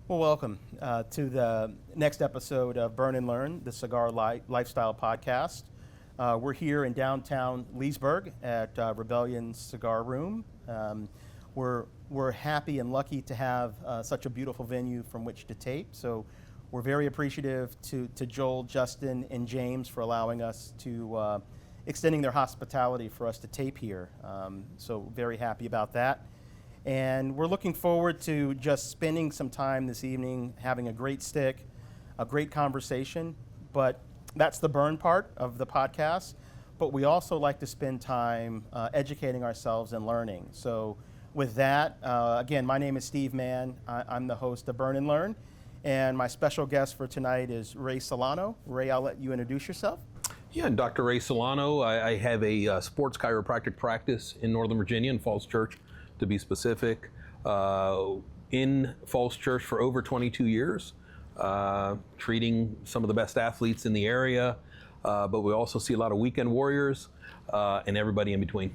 Well, welcome to the next episode of Burn and Learn, the Cigar Lifestyle Podcast. We're here in downtown Leesburg at Rebellion Cigar Room. We're happy and lucky to have such a beautiful venue from which to tape. So we're very appreciative to Joel, Justin, and James for allowing us to extending their hospitality for us to tape here. So very happy about that. And we're looking forward to just spending some time this evening, having a great stick, a great conversation. But that's the burn part of the podcast. But we also like to spend time educating ourselves and learning. So with that, again, my name is Steve Mann. I'm the host of Burn and Learn. And my special guest for tonight is Ray Solano. Ray, I'll let you introduce yourself. Yeah, and Dr. Ray Solano. I have a sports chiropractic practice in Northern Virginia in Falls Church, to be specific, in Falls Church for over 22 years, treating some of the best athletes in the area, but we also see a lot of weekend warriors and everybody in between.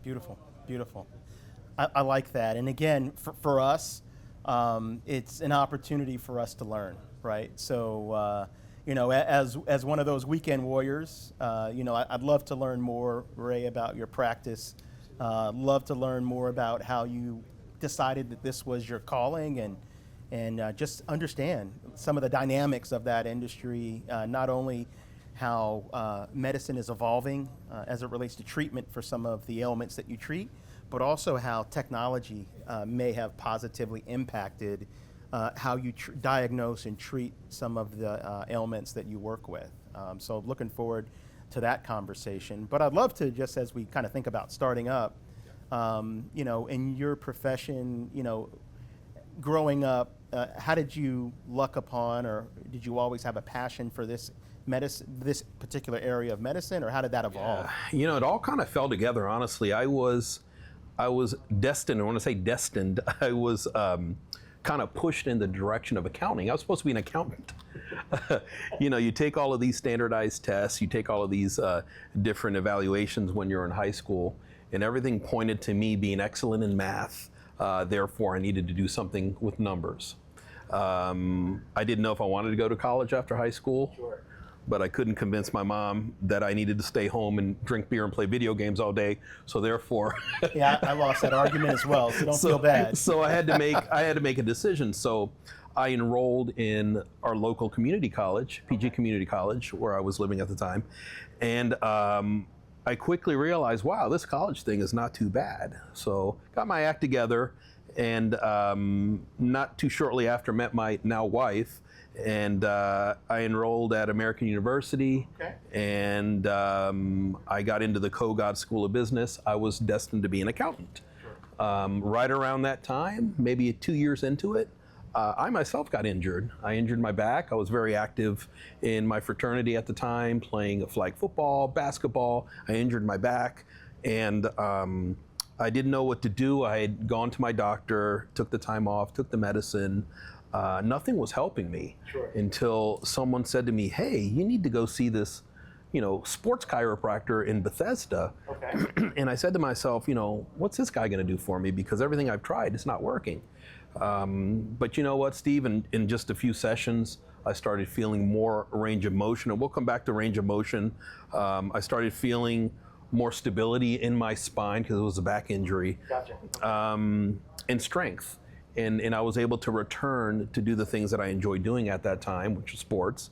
Beautiful, beautiful. I like that. And again, for us, it's an opportunity for us to learn, right? So, as one of those weekend warriors, I'd love to learn more, Ray, about your practice. Love to learn more about how you decided that this was your calling and just understand some of the dynamics of that industry, not only how medicine is evolving as it relates to treatment for some of the ailments that you treat, but also how technology may have positively impacted how you diagnose and treat some of the ailments that you work with. So looking forward to that conversation. But I'd love to, just as we kind of think about starting up, in your profession, growing up, how did you luck upon, or did you always have a passion for this particular area of medicine, or how did that evolve? Yeah. It all kind of fell together, honestly. I was destined, and when I say destined, I was kind of pushed in the direction of accounting. I was supposed to be an accountant. You take all of these standardized tests, you take all of these different evaluations when you're in high school, and everything pointed to me being excellent in math. Therefore, I needed to do something with numbers. I didn't know if I wanted to go to college after high school. Sure. But I couldn't convince my mom that I needed to stay home and drink beer and play video games all day. So therefore, yeah, I lost that argument as well. So don't feel bad. So I had to make a decision. So I enrolled in our local community college, PG Community College, where I was living at the time, and I quickly realized, wow, this college thing is not too bad. So got my act together, and not too shortly after met my now wife. And I enrolled at American University, okay. And I got into the Kogod School of Business. I was destined to be an accountant. Sure. Right around that time, maybe 2 years into it, I myself got injured. I injured my back. I was very active in my fraternity at the time, playing flag football, basketball. I injured my back, and I didn't know what to do. I had gone to my doctor, took the time off, took the medicine. Nothing was helping me. Sure. Until someone said to me, hey, you need to go see this, sports chiropractor in Bethesda. Okay. And I said to myself, what's this guy going to do for me? Because everything I've tried is not working. But you know what, Steve, in just a few sessions, I started feeling more range of motion. And we'll come back to range of motion. I started feeling more stability in my spine because it was a back injury. Gotcha. And strength. And I was able to return to do the things that I enjoyed doing at that time, which was sports.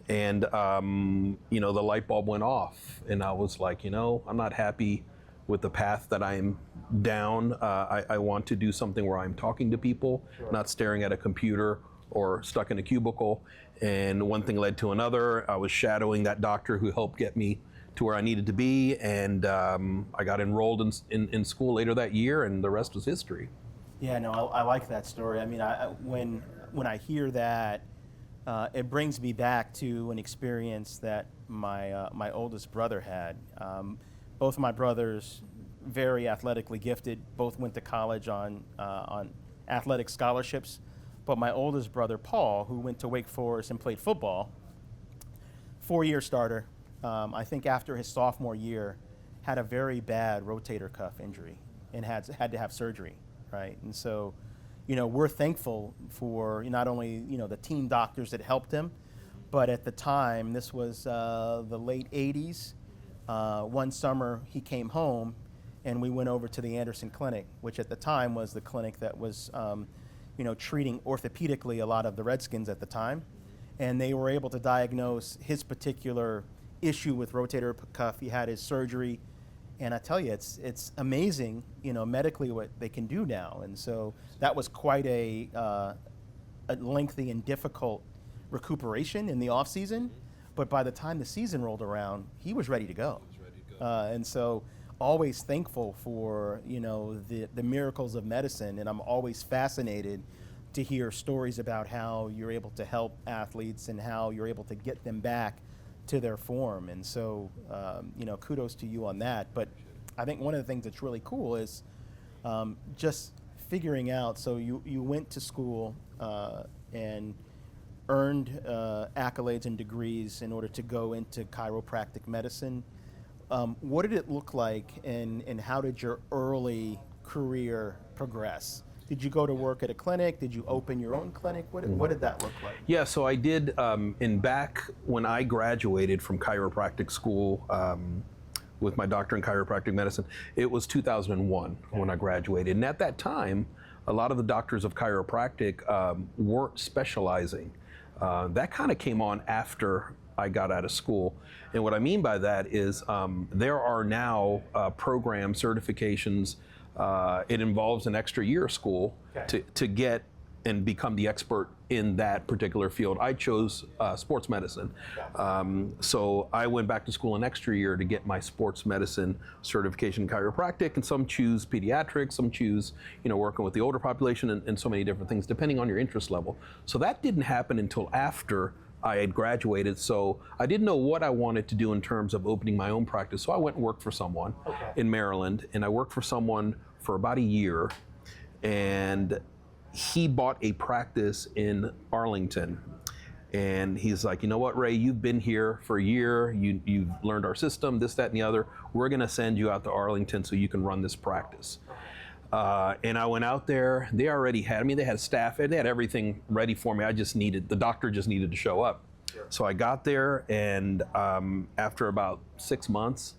And, the light bulb went off. And I was like, I'm not happy with the path that I'm down. I want to do something where I'm talking to people, sure. Not staring at a computer or stuck in a cubicle. And one thing led to another. I was shadowing that doctor who helped get me to where I needed to be. And I got enrolled in school later that year, and the rest was history. Yeah, no, I like that story. I mean, when I hear that, it brings me back to an experience that my oldest brother had. Both of my brothers, very athletically gifted, both went to college on athletic scholarships. But my oldest brother, Paul, who went to Wake Forest and played football, 4-year starter, I think after his sophomore year, had a very bad rotator cuff injury and had to have surgery. Right, and so, we're thankful for not only, the team doctors that helped him, but at the time, this was the late 80s. One summer he came home and we went over to the Anderson Clinic, which at the time was the clinic that was, treating orthopedically a lot of the Redskins at the time. And they were able to diagnose his particular issue with rotator cuff. He had his surgery. And I tell you, it's amazing, medically what they can do now. And so that was quite a lengthy and difficult recuperation in the off season. But by the time the season rolled around, he was ready to go. And so always thankful for, the miracles of medicine. And I'm always fascinated to hear stories about how you're able to help athletes and how you're able to get them back to their form. And so, kudos to you on that. But I think one of the things that's really cool is just figuring out, so you went to school and earned accolades and degrees in order to go into chiropractic medicine. What did it look like and how did your early career progress? Did you go to work at a clinic? Did you open your own clinic? What did that look like? Yeah, so I did, back when I graduated from chiropractic school with my doctor in chiropractic medicine, it was 2001 when I graduated. And at that time, a lot of the doctors of chiropractic weren't specializing. That kind of came on after I got out of school. And what I mean by that is there are now program certifications. It involves an extra year of school to get and become the expert in that particular field. I chose sports medicine. So I went back to school an extra year to get my sports medicine certification in chiropractic, and some choose pediatrics, some choose, working with the older population and so many different things, depending on your interest level. So that didn't happen until after I had graduated, so I didn't know what I wanted to do in terms of opening my own practice. So I went and worked for someone in Maryland, and I worked for someone for about a year, and he bought a practice in Arlington. And he's like, you know what, Ray, you've been here for a year, you've learned our system, this, that, and the other. We're gonna send you out to Arlington so you can run this practice. And I went out there. They already had me. They had staff. They had everything ready for me. The doctor just needed to show up. Sure. So I got there, and after about 6 months,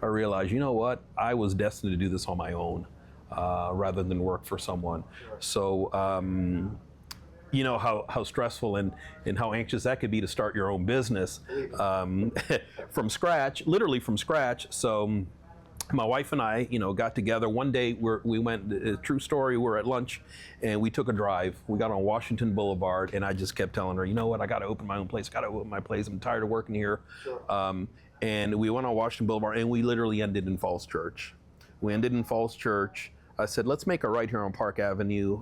I realized, you know what? I was destined to do this on my own rather than work for someone. Sure. So, you know how stressful and how anxious that could be to start your own business from scratch, literally from scratch. So my wife and I, got together one day. We went, true story, we were at lunch and we took a drive. We got on Washington Boulevard, and I just kept telling her, you know what, I got to open my own place. I'm tired of working here. Sure. And we went on Washington Boulevard, and we literally ended in Falls Church. I said, let's make a right here on Park Avenue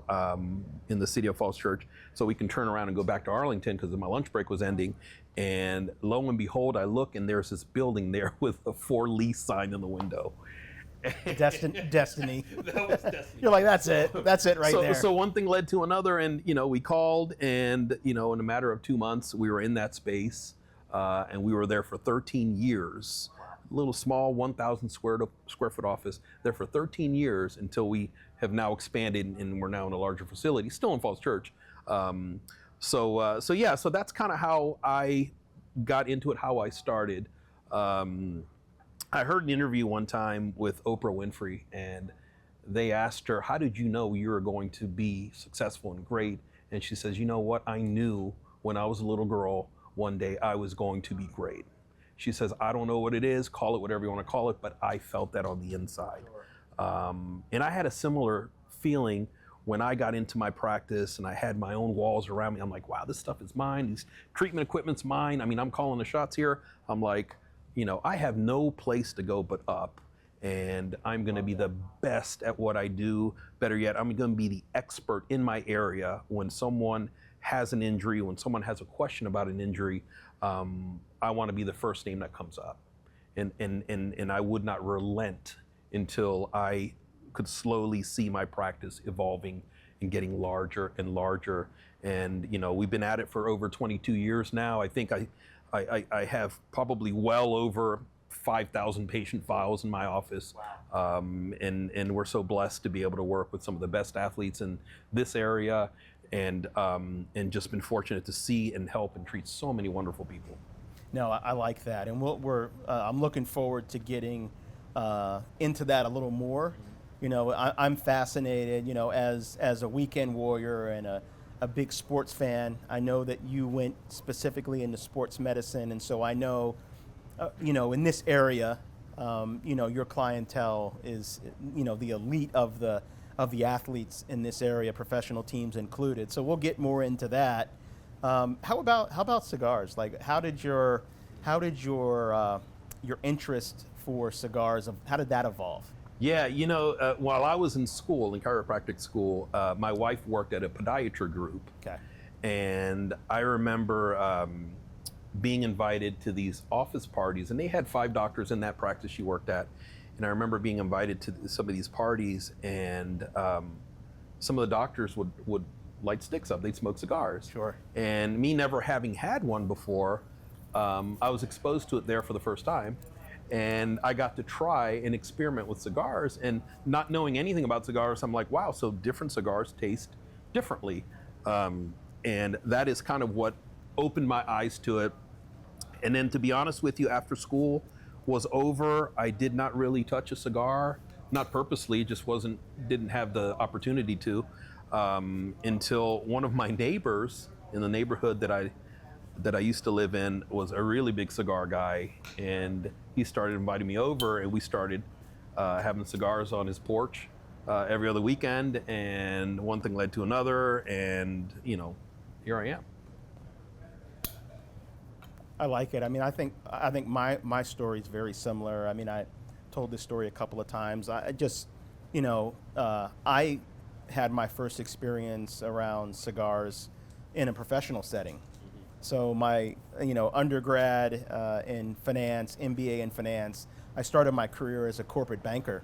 in the city of Falls Church so we can turn around and go back to Arlington because my lunch break was ending. And lo and behold, I look, and there's this building there with a for lease sign in the window. Destiny. That was destiny. You're like, that's it right there. So one thing led to another, and we called, and in a matter of 2 months, we were in that space, and we were there for 13 years. Little small 1,000 square foot office there for 13 years until we have now expanded, and we're now in a larger facility, still in Falls Church. So that's kind of how I got into it, how I started. I heard an interview one time with Oprah Winfrey, and they asked her, how did you know you were going to be successful and great? And she says, you know what, I knew when I was a little girl one day I was going to be great. She says, I don't know what it is, call it whatever you want to call it, but I felt that on the inside. Sure. And I had a similar feeling when I got into my practice and I had my own walls around me. I'm like, wow, this stuff is mine. These treatment equipment's mine. I mean, I'm calling the shots here. I'm like, I have no place to go but up. And I'm going to be the best at what I do. Better yet, I'm going to be the expert in my area. When someone has an injury, when someone has a question about an injury, I want to be the first name that comes up. And I would not relent until I could slowly see my practice evolving and getting larger and larger. And we've been at it for over 22 years now. I think I have probably well over 5,000 patient files in my office. And we're so blessed to be able to work with some of the best athletes in this area, and just been fortunate to see and help and treat so many wonderful people. No, I like that, and I'm looking forward to getting into that a little more. You know, I'm fascinated. You know, as a weekend warrior and a big sports fan, I know that you went specifically into sports medicine, and so I know, you know, in this area, you know, your clientele is, you know, the elite of the athletes in this area, professional teams included. So we'll get more into that. How about cigars? Like, how did your interest for cigars, how did that evolve? Yeah, you know, while I was in school, in chiropractic school, my wife worked at a podiatry group. Okay. And I remember being invited to these office parties, and they had 5 doctors in that practice she worked at. And I remember being invited to some of these parties, and some of the doctors would light sticks up. They'd smoke cigars. Sure. And me never having had one before, I was exposed to it there for the first time. And I got to try and experiment with cigars, and not knowing anything about cigars, I'm like, wow, so different cigars taste differently. And that is kind of what opened my eyes to it. And then, to be honest with you, after school was over, I did not really touch a cigar, not purposely, just didn't have the opportunity to, until one of my neighbors in the neighborhood that I used to live in was a really big cigar guy, and he started inviting me over, and we started having cigars on his porch every other weekend, and one thing led to another, and, you know, here I am. I like it. I mean, I think my story is very similar. I mean, I told this story a couple of times. I just, you know, I had my first experience around cigars in a professional setting. So my, you know, undergrad in finance, MBA in finance, I started my career as a corporate banker.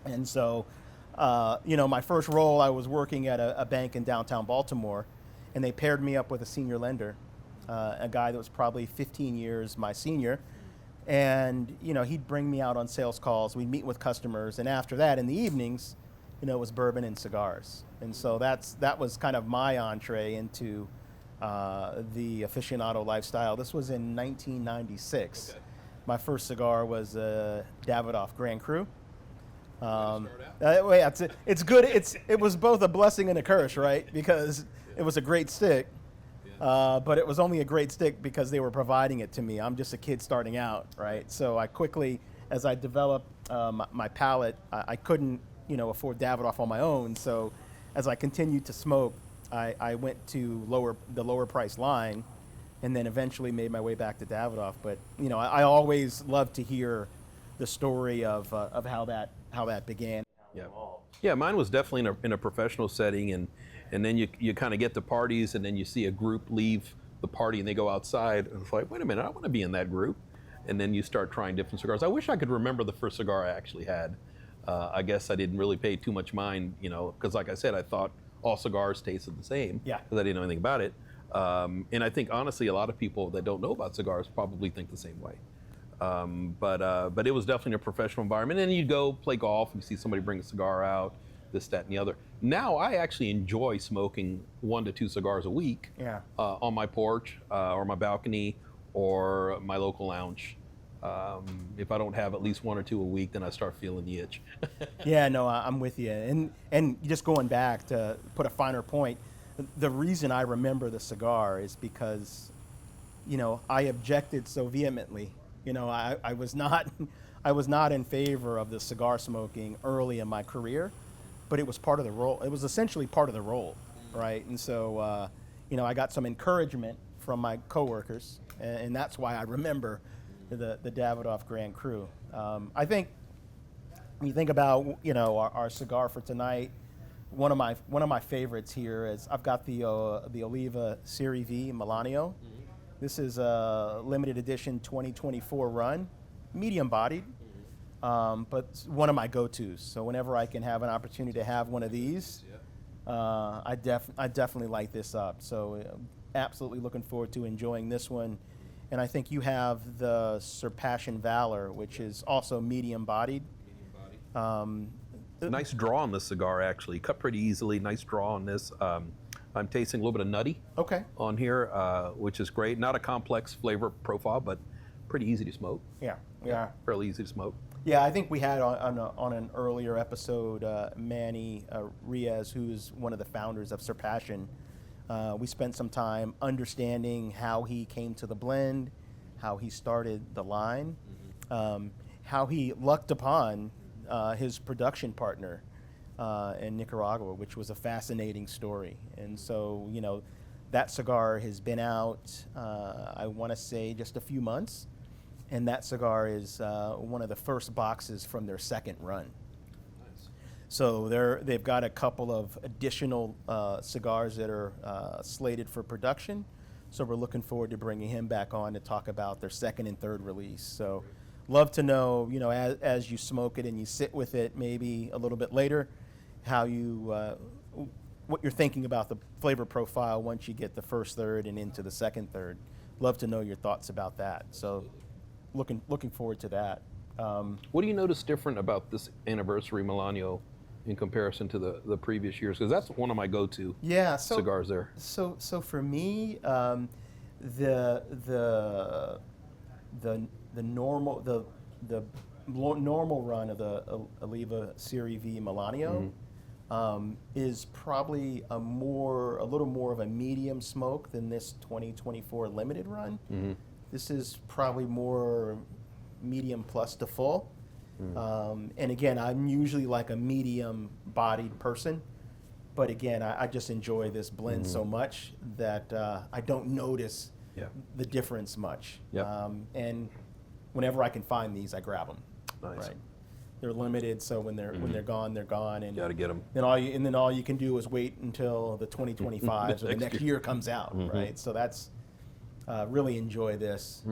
And so, you know, my first role, I was working at a bank in downtown Baltimore, and they paired me up with a senior lender, a guy that was probably 15 years my senior. And, you know, he'd bring me out on sales calls. We'd meet with customers. And after that, in the evenings, you know, it was bourbon and cigars. And so that was kind of my entree into the aficionado lifestyle. This was in 1996. Okay. My first cigar was Davidoff Grand Cru. It's good. It was both a blessing and a curse, right? Because it was a great stick, but it was only a great stick because they were providing it to me. I'm just a kid starting out, right? So I quickly, as I developed my palate, I couldn't, you know, afford Davidoff on my own. So as I continued to smoke, I went to the lower price line, and then eventually made my way back to Davidoff. But, you know, I always love to hear the story of how that began. Yeah, mine was definitely in a professional setting, and then you kind of get to parties, and then you see a group leave the party and they go outside, and it's like, wait a minute, I want to be in that group. And then you start trying different cigars. I wish I could remember the first cigar I actually had. I guess I didn't really pay too much mind, you know, because like I said, I thought all cigars tasted the same, because I didn't know anything about it. And I think, honestly, a lot of people that don't know about cigars probably think the same way. But it was definitely a professional environment. And then you'd go play golf, and you see somebody bring a cigar out, this, that, and the other. Now I actually enjoy smoking 1 to 2 cigars a week on my porch or my balcony or my local lounge. If I don't have at least 1 or 2 a week, then I start feeling the itch. Yeah, no, I'm with you. And just going back to put a finer point, the reason I remember the cigar is because, you know, I objected so vehemently. You know, I was not in favor of the cigar smoking early in my career, but it was part of the role. It was essentially part of the role, right? And so, you know, I got some encouragement from my coworkers, and that's why I remember the Davidoff Grand Cru. I think when you think about, you know, our cigar for tonight, one of my favorites here is I've got the Oliva Serie V Milanio. This is a limited edition 2024 run, medium bodied, but it's one of my go-tos. So whenever I can have an opportunity to have one of these, I definitely light this up. So absolutely looking forward to enjoying this one And I think you have the Surpassion Valor, which is also medium-bodied. Nice draw on this cigar, actually. Cut pretty easily. Nice draw on this. I'm tasting a little bit of nutty on here, which is great. Not a complex flavor profile, but pretty easy to smoke. Yeah. Fairly easy to smoke. Yeah, I think we had on an earlier episode, Manny Riaz, who's one of the founders of Surpassion. We spent some time understanding how he came to the blend, how he started the line, how he lucked upon his production partner in Nicaragua, which was a fascinating story. And so, you know, that cigar has been out, I want to say, just a few months. And that cigar is one of the first boxes from their second run. Nice. So they've got a couple of additional cigars that are slated for production. So we're looking forward to bringing him back on to talk about their second and third release. So love to know, you know, as you smoke it and you sit with it maybe a little bit later, how you, what you're thinking about the flavor profile once you get the first third and into the second third. Love to know your thoughts about that. So looking forward to that. What do you notice different about this anniversary Milano in comparison to the previous years? Because that's one of my go-to cigars there. So for me, the normal run of the Oliva Serie V Milano is probably a little more of a medium smoke than this 2024 limited run. This is probably more medium plus to full. And again, I'm usually like a medium-bodied person, but again, I just enjoy this blend so much that I don't notice the difference much. And whenever I can find these, I grab them. Nice. Right? They're limited, so when they're gone, they're gone. And gotta get them. Then all you can do is wait until the 2025 or the next year comes out, right? So that's really enjoy this.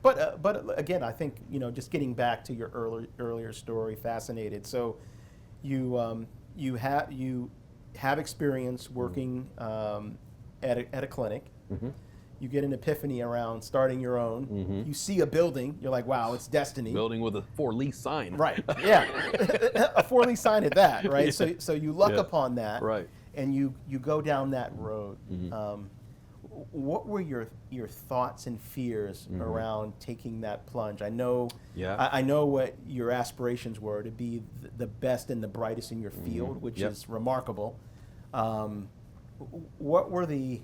But again, I think, you know, just getting back to your earlier story, fascinated. So you have experience working at a clinic. You get an epiphany around starting your own. You see a building, you're like, wow, it's destiny. Building with a for-lease sign. Right. Yeah. A for-lease sign at that, right? So you luck upon that. Right. And you go down that road. What were your thoughts and fears around taking that plunge? I know I know what your aspirations were, to be the best and the brightest in your field, which is remarkable. What were the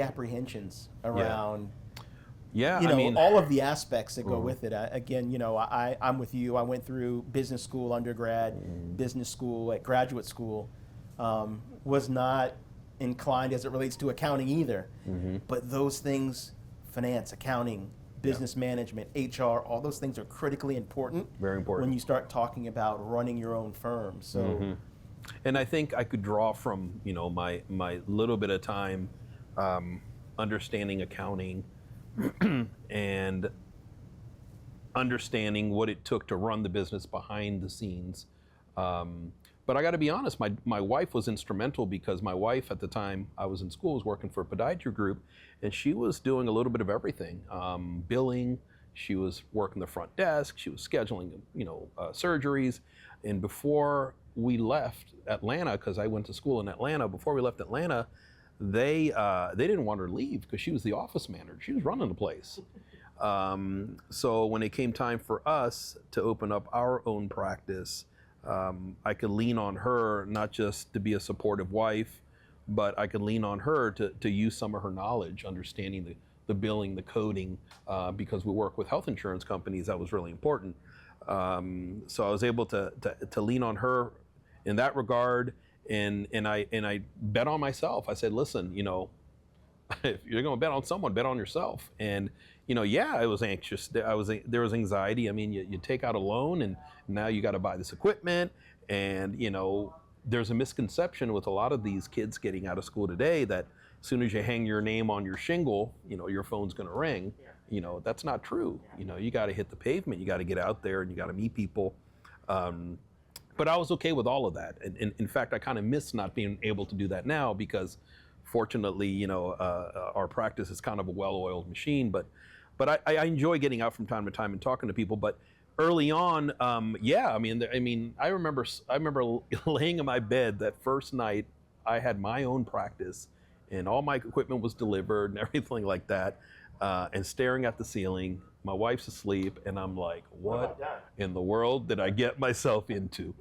apprehensions around all of the aspects that go with it? Again, you know, I'm with you. I went through business school, undergrad, business school, at graduate school. Was not inclined as it relates to accounting either. But those things, finance, accounting, business management, HR, all those things are critically important. Very important. When you start talking about running your own firm. So, and I think I could draw from, you know, my little bit of time understanding accounting and understanding what it took to run the business behind the scenes. But I got to be honest, my wife was instrumental, because my wife at the time I was in school was working for a podiatry group, and she was doing a little bit of everything. Billing, she was working the front desk, she was scheduling, you know, surgeries. And before we left Atlanta, because I went to school in Atlanta, before we left Atlanta, they didn't want her to leave because she was the office manager. She was running the place. So when it came time for us to open up our own practice, I could lean on her, not just to be a supportive wife, but I could lean on her to use some of her knowledge, understanding the billing, the coding, because we work with health insurance companies. That was really important. So I was able to lean on her in that regard, and I bet on myself. I said, listen, you know, if you're going to bet on someone, bet on yourself. And you know, I was anxious. There was anxiety. I mean, you take out a loan, and now you got to buy this equipment. And you know, there's a misconception with a lot of these kids getting out of school today that as soon as you hang your name on your shingle, you know, your phone's going to ring. You know, that's not true. You know, you got to hit the pavement. You got to get out there, and you got to meet people. But I was okay with all of that. And in fact, I kind of miss not being able to do that now, because Fortunately, our practice is kind of a well-oiled machine, but I enjoy getting out from time to time and talking to people. But early on, I remember laying in my bed that first night. I had my own practice, and all my equipment was delivered and everything like that, and staring at the ceiling. My wife's asleep, and I'm like, what in the world did I get myself into?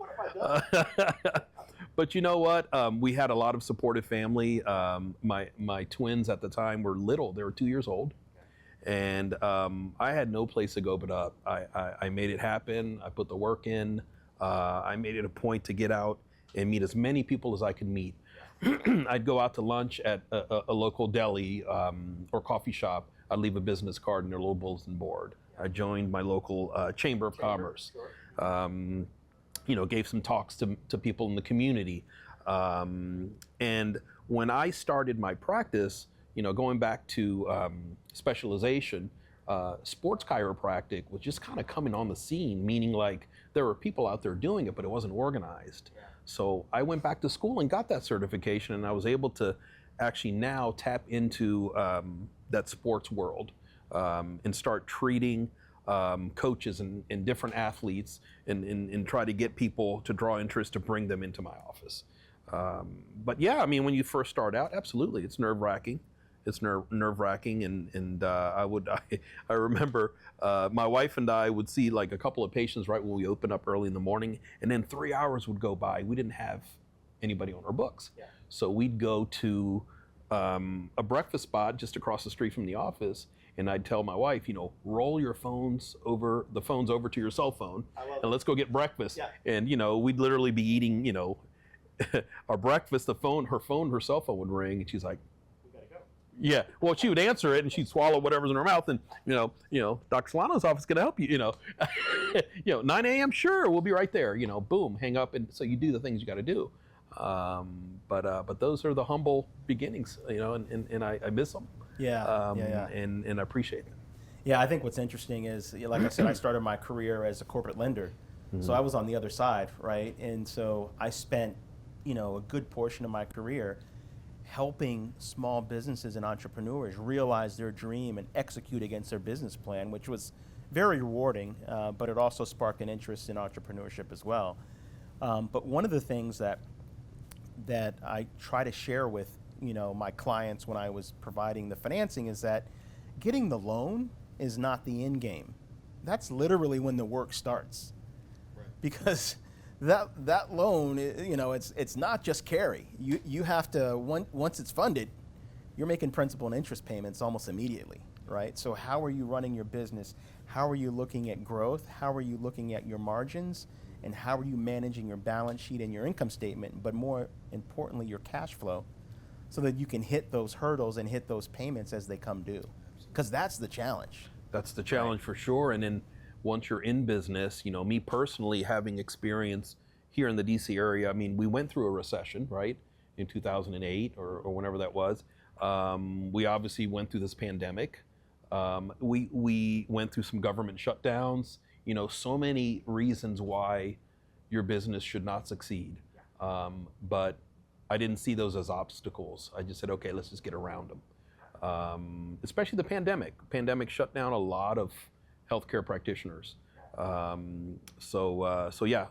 But you know what? We had a lot of supportive family. My twins at the time were little. They were 2 years old. And I had no place to go but up. I made it happen. I put the work in. I made it a point to get out and meet as many people as I could meet. I'd go out to lunch at a local deli or coffee shop. I'd leave a business card in their little bulletin board. I joined my local Chamber of Commerce. Gave some talks to people in the community. And when I started my practice, going back to specialization, sports chiropractic was just kind of coming on the scene, meaning like there were people out there doing it, but it wasn't organized. So I went back to school and got that certification, and I was able to actually now tap into that sports world and start treating coaches and different athletes and try to get people to draw interest to bring them into my office. But yeah, I mean, when you first start out, absolutely, it's nerve-wracking. It's nerve-wracking, and I remember my wife and I would see like a couple of patients right when we open up early in the morning, and then 3 hours would go by. We didn't have anybody on our books, so we'd go to a breakfast spot just across the street from the office, and I'd tell my wife, roll your phones over to your cell phone, and let's go get breakfast. And we'd literally be eating, our breakfast. Her cell phone would ring, and she's like, yeah, well, she would answer it, and she'd swallow whatever's in her mouth, and Dr. Solano's office can help you. 9 a.m. Sure, we'll be right there. Boom, hang up, and so you do the things you got to do. But those are the humble beginnings, and I miss them. And I appreciate them. Yeah, I think what's interesting is, like I said, I started my career as a corporate lender, so I was on the other side, right? And so I spent, a good portion of my career helping small businesses and entrepreneurs realize their dream and execute against their business plan, which was very rewarding, but it also sparked an interest in entrepreneurship as well. But one of the things that I try to share with my clients when I was providing the financing is that getting the loan is not the end game. That's literally when the work starts, because that loan, it's not just carry. You have to, once it's funded, you're making principal and interest payments almost immediately, right? So how are you running your business? How are you looking at growth? How are you looking at your margins? And how are you managing your balance sheet and your income statement, but more importantly, your cash flow, so that you can hit those hurdles and hit those payments as they come due? Because that's the challenge. That's the challenge, right? For sure. And then once you're in business, me personally having experience here in the DC area, I mean, we went through a recession, right, in 2008 or whenever that was. We obviously went through this pandemic. We went through some government shutdowns. So many reasons why your business should not succeed. But I didn't see those as obstacles. I just said, okay, let's just get around them. Especially the pandemic. Pandemic shut down a lot of healthcare practitioners. So yeah,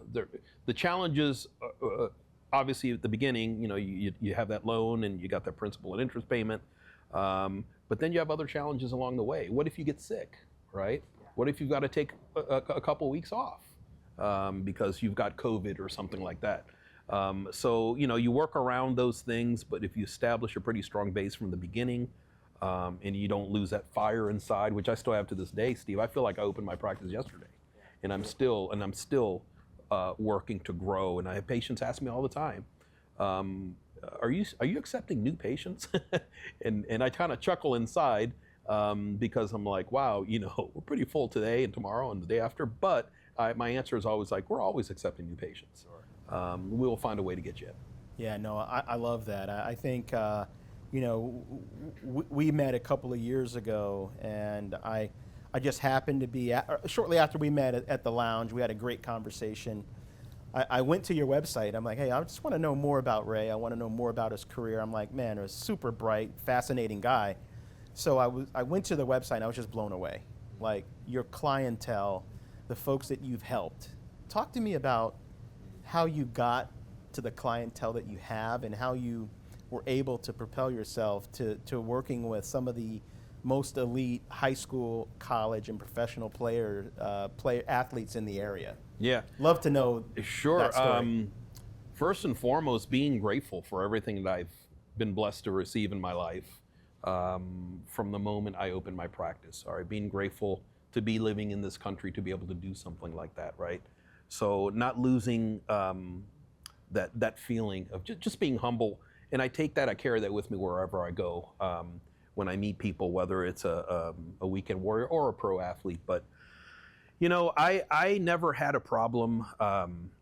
the challenges, obviously at the beginning, you have that loan and you got that principal and interest payment. But then you have other challenges along the way. What if you get sick, right? What if you've got to take a couple weeks off because you've got COVID or something like that? So, you work around those things, but if you establish a pretty strong base from the beginning and you don't lose that fire inside, which I still have to this day, Steve, I feel like I opened my practice yesterday, and I'm still working to grow. And I have patients ask me all the time, are you accepting new patients? and I kind of chuckle inside. Because I'm like, wow, we're pretty full today and tomorrow and the day after, but my answer is always like, we're always accepting new patients. We will find a way to get you in. Yeah, no, I love that. I think, we met a couple of years ago, and I just happened to be, shortly after we met at the lounge, we had a great conversation. I went to your website. I'm like, hey, I just want to know more about Ray. I want to know more about his career. I'm like, man, a super bright, fascinating guy. So I went to the website and I was just blown away. Like your clientele, the folks that you've helped. Talk to me about how you got to the clientele that you have and how you were able to propel yourself to working with some of the most elite high school, college, and professional athletes in the area. Yeah. Love to know. Sure. That story. First and foremost, being grateful for everything that I've been blessed to receive in my life from the moment I opened my practice. All right, being grateful to be living in this country, to be able to do something like that, right? So not losing that feeling of just being humble. And I carry that with me wherever I go. When I meet people, whether it's a weekend warrior or a pro athlete. But, you know, I never had a problem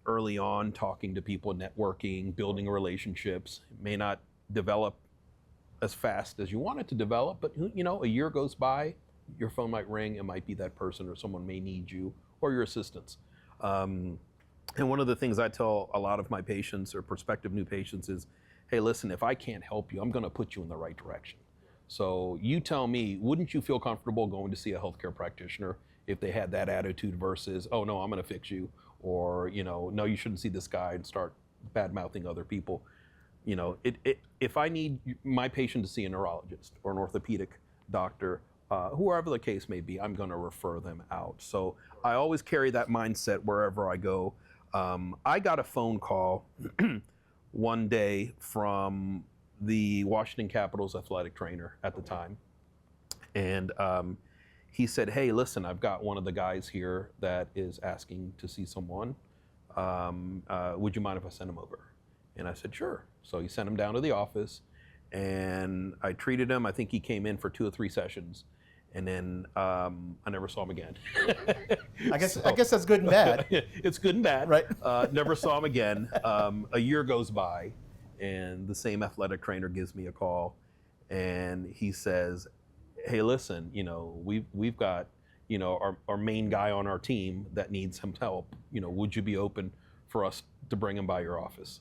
early on talking to people, networking, building relationships. It may not develop as fast as you want it to develop, but, you know, a year goes by, your phone might ring, it might be that person, or someone may need you or your assistance. And one of the things I tell a lot of my patients or prospective new patients is, hey, listen, if I can't help you, I'm going to put you in the right direction. So you tell me, wouldn't you feel comfortable going to see a healthcare practitioner if they had that attitude versus, oh no, I'm going to fix you, or, you know, no, you shouldn't see this guy, and start bad mouthing other people. You know, if I need my patient to see a neurologist or an orthopedic doctor, whoever the case may be, I'm going to refer them out. So I always carry that mindset wherever I go. I got a phone call one day from the Washington Capitals athletic trainer at the time. And he said, hey, listen, I've got one of the guys here that is asking to see someone. Would you mind if I send him over? And I said, sure. So he sent him down to the office, and I treated him. I think he came in for 2 or 3 sessions, and then I never saw him again. I guess that's good and bad. It's good and bad. Right. Never saw him again. A year goes by, and the same athletic trainer gives me a call, and he says, hey, listen, you know, we've got, you know, our main guy on our team that needs some help. You know, would you be open for us to bring him by your office?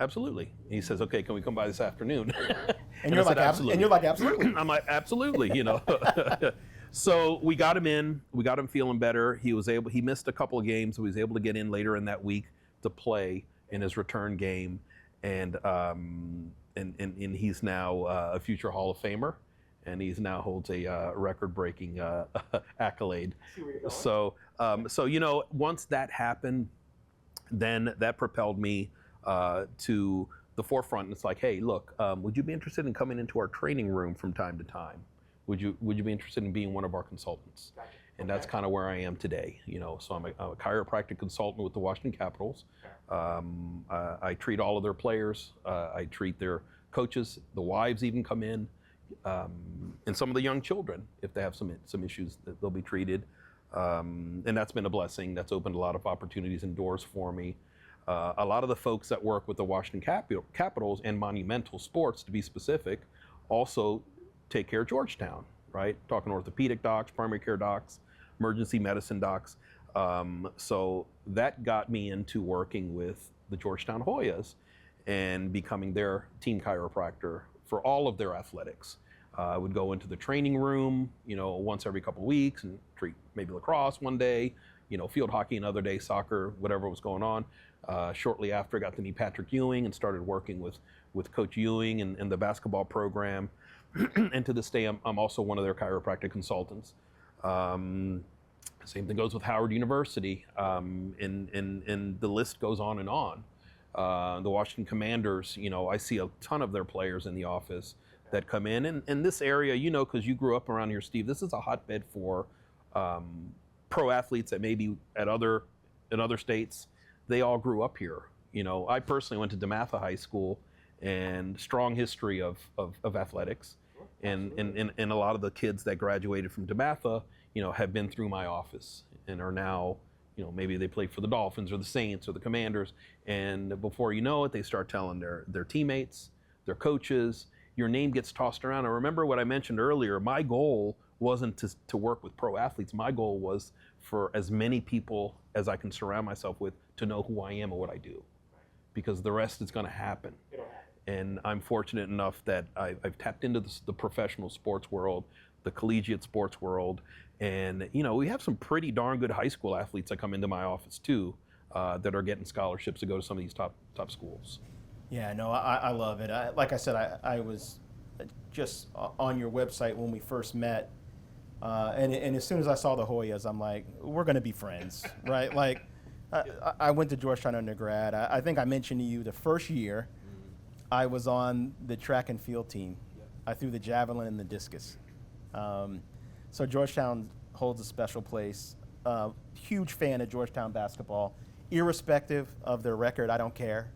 Absolutely. He says, okay, can we come by this afternoon? And you're like, absolutely. And you're like, absolutely. I'm like, absolutely, you know. So we got him in, we got him feeling better. He missed a couple of games, so he was able to get in later in that week to play in his return game. And he's now a future Hall of Famer, and he's now holds a record-breaking accolade. So, you know, once that happened, then that propelled me to the forefront. And it's like, hey, look, would you be interested in coming into our training room from time to time? Would you be interested in being one of our consultants? Gotcha. And that's kind of where I am today. You know, so I'm a chiropractic consultant with the Washington Capitals. I treat all of their players. I treat their coaches. The wives even come in, and some of the young children, if they have some issues, that they'll be treated. And that's been a blessing. That's opened a lot of opportunities and doors for me. A lot of the folks that work with the Washington Capitals and Monumental Sports, to be specific, also take care of Georgetown, right? Talking orthopedic docs, primary care docs, emergency medicine docs. So that got me into working with the Georgetown Hoyas and becoming their team chiropractor for all of their athletics. I would go into the training room, you know, once every couple of weeks and treat maybe lacrosse one day, you know, field hockey another day, soccer, whatever was going on. Shortly after, I got to meet Patrick Ewing and started working with Coach Ewing and the basketball program. And to this day, I'm also one of their chiropractic consultants. Same thing goes with Howard University, and the list goes on and on. The Washington Commanders, you know, I see a ton of their players in the office that come in. And this area, you know, because you grew up around here, Steve, this is a hotbed for pro athletes that maybe in other states. They all grew up here. You know, I personally went to DeMatha High School, and strong history of athletics. And a lot of the kids that graduated from DeMatha, you know, have been through my office and are now, you know, maybe they played for the Dolphins or the Saints or the Commanders. And before you know it, they start telling their teammates, their coaches, your name gets tossed around. I remember what I mentioned earlier, my goal wasn't to work with pro athletes. My goal was for as many people as I can surround myself with to know who I am and what I do, because the rest is going to happen. And I'm fortunate enough that I've tapped into the professional sports world, the collegiate sports world, and we have some pretty darn good high school athletes that come into my office too, that are getting scholarships to go to some of these top schools. Yeah, no, I love it. Like I said, I was just on your website when we first met, and as soon as I saw the Hoyas, I'm like, we're going to be friends, right? Like, I went to Georgetown undergrad. I think I mentioned to you the first year I was on the track and field team. I threw the javelin and the discus. So Georgetown holds a special place. Huge fan of Georgetown basketball. Irrespective of their record, I don't care.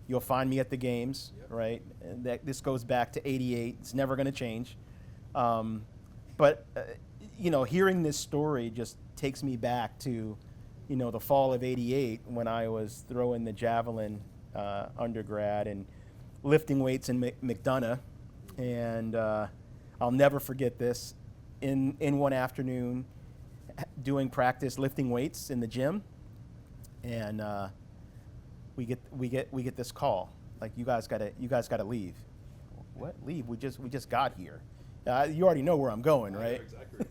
You'll find me at the games, right? And this goes back to '88. It's never going to change. But hearing this story just takes me back to, the fall of '88 when I was throwing the javelin undergrad and lifting weights in McDonough. And I'll never forget this. In one afternoon, doing practice lifting weights in the gym, and we get this call, like, you guys gotta leave. What, leave? We just got here. You already know where I'm going, right? Exactly.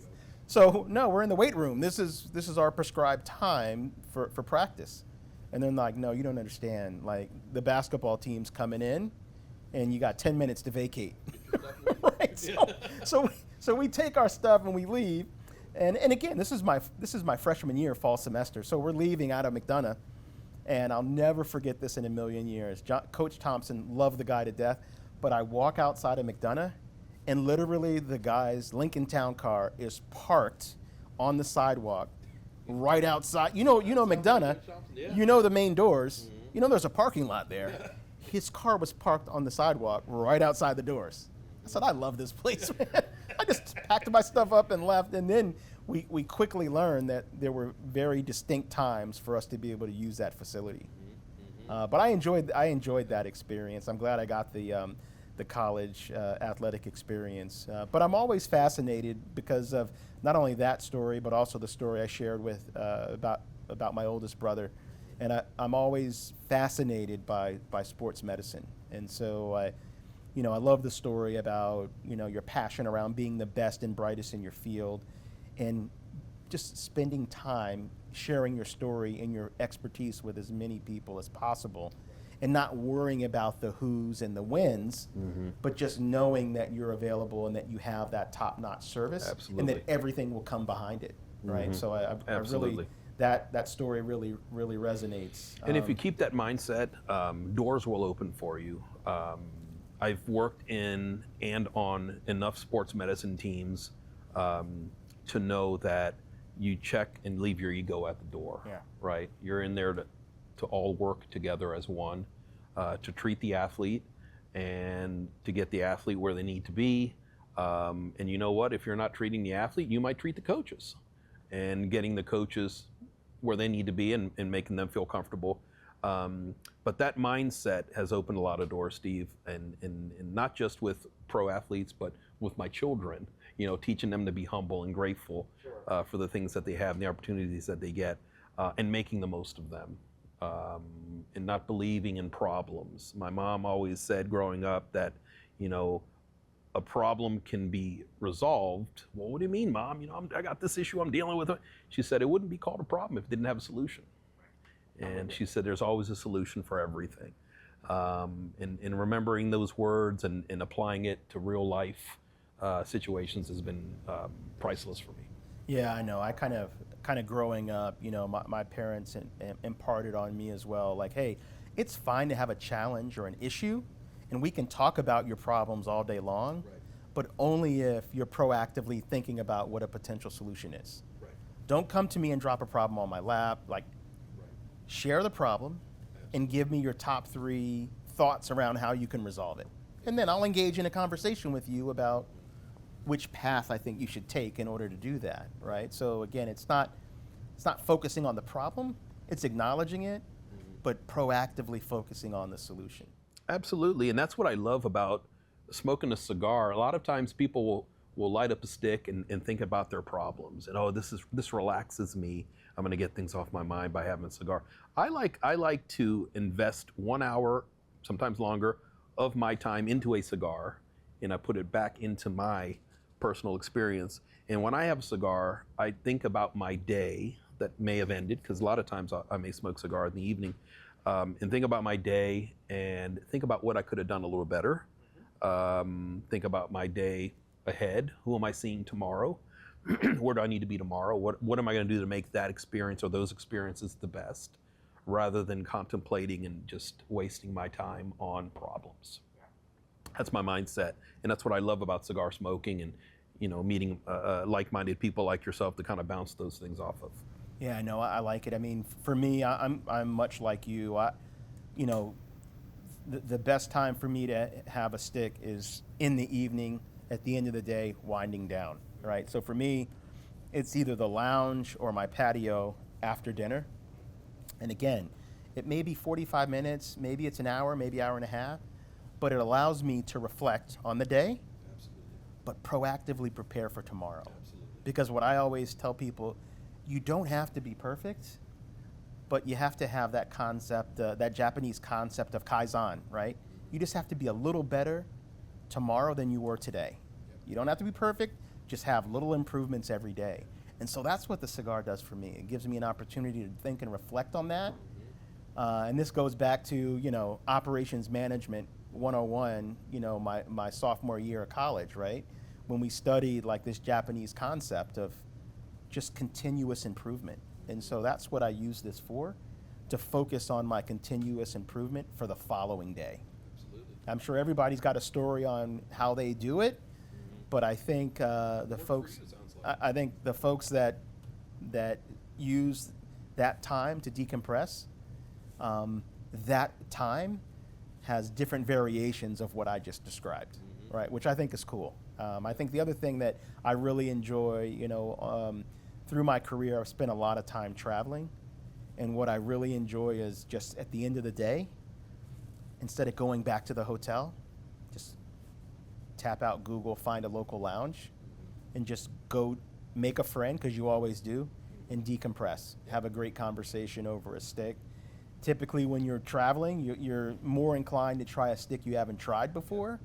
So no, we're in the weight room. This is our prescribed time for practice. And they're like, no, you don't understand. Like, the basketball team's coming in, and you got 10 minutes to vacate. Right. So we take our stuff and we leave. And again, this is my freshman year, fall semester. So we're leaving out of McDonough, and I'll never forget this in a million years. Coach Thompson loved the guy to death, but I walk outside of McDonough, and literally the guy's Lincoln Town car is parked on the sidewalk right outside. You know McDonough, the main doors. There's a parking lot there. His car was parked on the sidewalk right outside the doors. I said, I love this place, man. I just packed my stuff up and left, and then we quickly learned that there were very distinct times for us to be able to use that facility. But I enjoyed that experience. I'm glad I got the college athletic experience. But I'm always fascinated because of not only that story, but also the story I shared with about my oldest brother. And I'm always fascinated by sports medicine. And so I love the story about, your passion around being the best and brightest in your field, and just spending time sharing your story and your expertise with as many people as possible, and not worrying about the who's and the whens, but just knowing that you're available and that you have that top-notch service. Absolutely. And that everything will come behind it, right? So I really, that story really resonates. And if you keep that mindset, doors will open for you. I've worked in and on enough sports medicine teams to know that you check and leave your ego at the door, right? You're in there to all work together as one, to treat the athlete and to get the athlete where they need to be. And you know what? If you're not treating the athlete, you might treat the coaches, and getting the coaches where they need to be and making them feel comfortable. But that mindset has opened a lot of doors, Steve, and not just with pro athletes, but with my children, teaching them to be humble and grateful for the things that they have and the opportunities that they get, and making the most of them, and not believing in problems. My mom always said growing up that, a problem can be resolved. Well, what do you mean, Mom? I got this issue I'm dealing with. She said it wouldn't be called a problem if it didn't have a solution. And she said there's always a solution for everything. And remembering those words and applying it to real life situations has been priceless for me. Yeah, I know. I kind of growing up, my parents imparted on me as well, like, hey, it's fine to have a challenge or an issue, and we can talk about your problems all day long, but only if you're proactively thinking about what a potential solution is. Don't come to me and drop a problem on my lap. Like, share the problem and give me your top 3 thoughts around how you can resolve it. And then I'll engage in a conversation with you about which path I think you should take in order to do that, right? So again, it's not focusing on the problem, it's acknowledging it, but proactively focusing on the solution. Absolutely, and that's what I love about smoking a cigar. A lot of times people will light up a stick and think about their problems. And this relaxes me. I'm going to get things off my mind by having a cigar. I like to invest 1 hour, sometimes longer, of my time into a cigar, and I put it back into my personal experience. And when I have a cigar, I think about my day that may have ended, because a lot of times I may smoke a cigar in the evening, and think about my day and think about what I could have done a little better. Think about my day ahead. Who am I seeing tomorrow? Where do I need to be tomorrow? What am I going to do to make that experience or those experiences the best, rather than contemplating and just wasting my time on problems. That's my mindset, and that's what I love about cigar smoking, and meeting like-minded people like yourself to kind of bounce those things off of. Yeah, no, I like it. I mean, for me, I'm much like you. The best time for me to have a stick is in the evening, at the end of the day, winding down, right? So for me, it's either the lounge or my patio after dinner. And again, it may be 45 minutes, maybe it's an hour, maybe hour and a half, but it allows me to reflect on the day, but proactively prepare for tomorrow. Because what I always tell people, you don't have to be perfect, but you have to have that concept, that Japanese concept of kaizen, right? You just have to be a little better tomorrow than you were today. You don't have to be perfect, just have little improvements every day. And so that's what the cigar does for me. It gives me an opportunity to think and reflect on that. And this goes back to, operations management 101, my sophomore year of college, right? When we studied like this Japanese concept of just continuous improvement. And so that's what I use this for, to focus on my continuous improvement for the following day. Absolutely. I'm sure everybody's got a story on how they do it, but I think the folks that use that time to decompress, that time has different variations of what I just described, right? Which I think is cool. I think the other thing that I really enjoy, through my career, I've spent a lot of time traveling, and what I really enjoy is just at the end of the day, instead of going back to the hotel, just tap out Google, find a local lounge, and just go make a friend, because you always do, and decompress. Have a great conversation over a stick. Typically, when you're traveling, you're more inclined to try a stick you haven't tried before.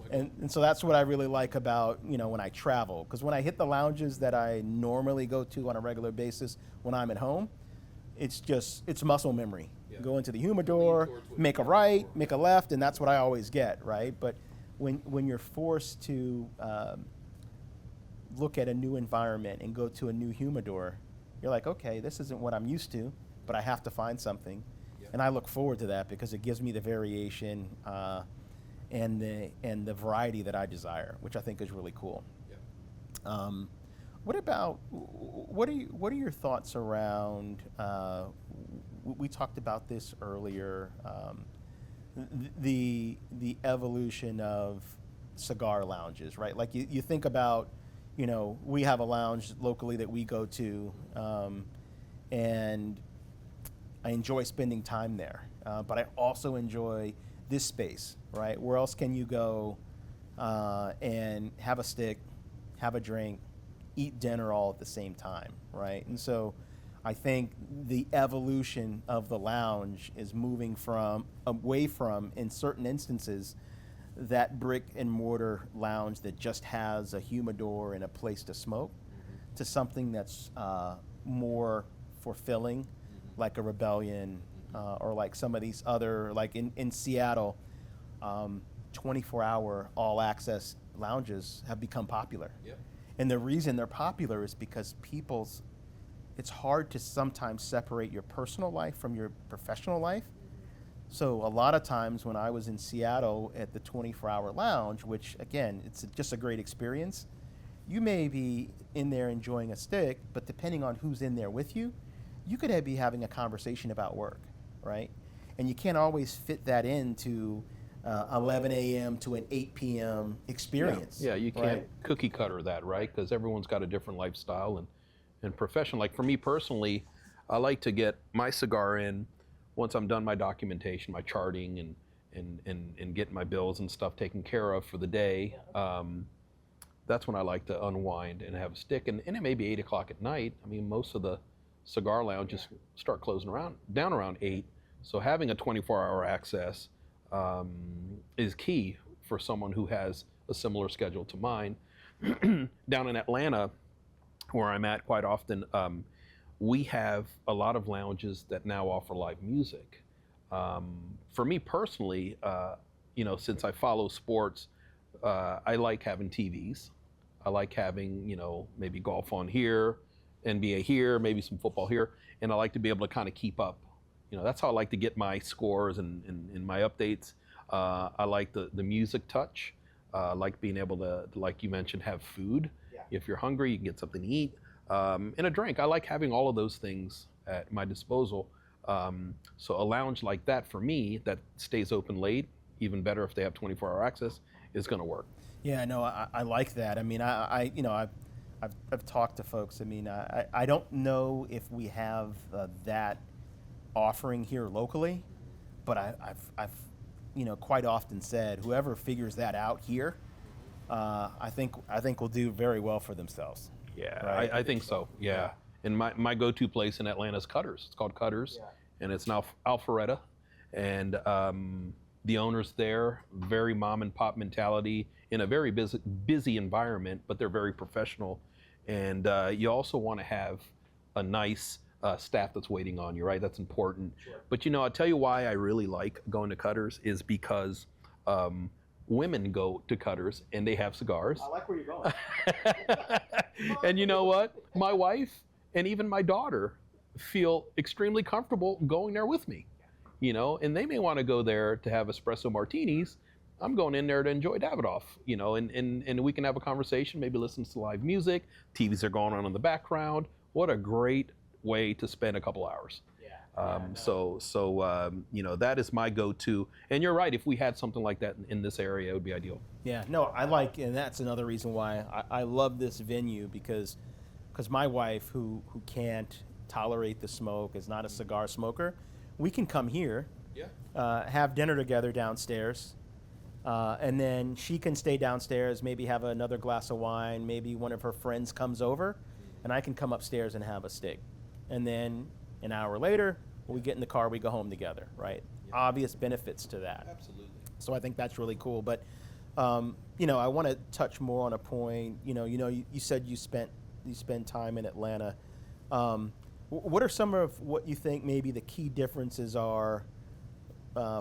And so that's what I really like about, when I travel. Because when I hit the lounges that I normally go to on a regular basis when I'm at home, it's muscle memory. Yeah. Go into the humidor, make a right, make a left, and that's what I always get, right? But when you're forced to look at a new environment and go to a new humidor, you're like, okay, this isn't what I'm used to, but I have to find something. Yeah. And I look forward to that because it gives me the variation and the variety that I desire, which I think is really cool. Yeah. What are your thoughts around? We talked about this earlier. The evolution of cigar lounges, right? Like you think about, we have a lounge locally that we go to, and I enjoy spending time there. But I also enjoy this space, right? Where else can you go and have a stick, have a drink, eat dinner all at the same time, right? And so I think the evolution of the lounge is moving away from, in certain instances, that brick and mortar lounge that just has a humidor and a place to smoke, to something that's more fulfilling, like a Rebellion, or like some of these other, like in Seattle, 24-hour all-access lounges have become popular. Yep. And the reason they're popular is because it's hard to sometimes separate your personal life from your professional life. So a lot of times when I was in Seattle at the 24-hour lounge, which again, it's just a great experience, you may be in there enjoying a stick, but depending on who's in there with you, you could be having a conversation about work, right? And you can't always fit that into 11 a.m. to an 8 p.m. experience. Yeah, you can't cookie cutter that, right? Because everyone's got a different lifestyle and profession. Like for me personally, I like to get my cigar in once I'm done my documentation, my charting, and getting my bills and stuff taken care of for the day. that's when I like to unwind and have a stick. And it may be 8 o'clock at night. I mean, most of the cigar lounges start closing down around 8. So having a 24-hour access is key for someone who has a similar schedule to mine. Down in Atlanta, where I'm at quite often, we have a lot of lounges that now offer live music. For me personally, since I follow sports, I like having TVs. I like having, maybe golf on here, NBA here, maybe some football here, and I like to be able to kind of keep up. That's how I like to get my scores and my updates. I like the music touch. I like being able to, like you mentioned, have food. Yeah. If you're hungry, you can get something to eat. And a drink. I like having all of those things at my disposal. So a lounge like that for me that stays open late, even better if they have 24-hour access, is going to work. Yeah, no, I like that. I mean, I've talked to folks. I mean, I don't know if we have that offering here locally, but I've quite often said whoever figures that out here, I think will do very well for themselves. Yeah, right? I think so. Yeah. And my go-to place in Atlanta is Cutters. It's called Cutters, and it's now Alpharetta. And the owners there, very mom and pop mentality in a very busy environment, but they're very professional. And you also want to have a nice staff that's waiting on you, right? That's important. Sure. But I'll tell you why I really like going to Cutters is because women go to Cutters and they have cigars. I like where you're going. And you know what? My wife and even my daughter feel extremely comfortable going there with me, and they may want to go there to have espresso martinis. I'm going in there to enjoy Davidoff, and we can have a conversation, maybe listen to live music. TVs are going on in the background. What a great way to spend a couple hours. That is my go-to. And you're right, if we had something like that in this area, it would be ideal. Yeah, no, and that's another reason why I love this venue, because my wife, who can't tolerate the smoke, is not a cigar smoker, we can come here, have dinner together downstairs, and then she can stay downstairs, maybe have another glass of wine, maybe one of her friends comes over, and I can come upstairs and have a steak. And then an hour later, we get in the car, we go home together, right? Yeah. Obvious benefits to that. Absolutely. So I think that's really cool. But, I want to touch more on a point. You said you spend time in Atlanta. What are some of what you think maybe the key differences are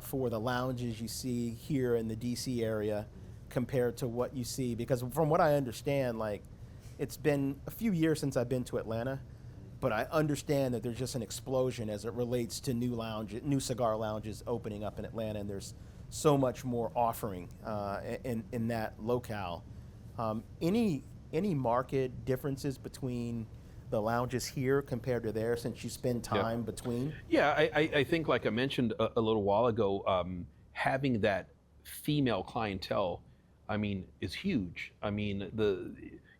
for the lounges you see here in the DC area compared to what you see? Because from what I understand, it's been a few years since I've been to Atlanta, but I understand that there's just an explosion as it relates to new cigar lounges opening up in Atlanta, and there's so much more offering in that locale. Any market differences between the lounges here compared to there, since you spend time between? Yeah, I think, like I mentioned a little while ago, having that female clientele, is huge.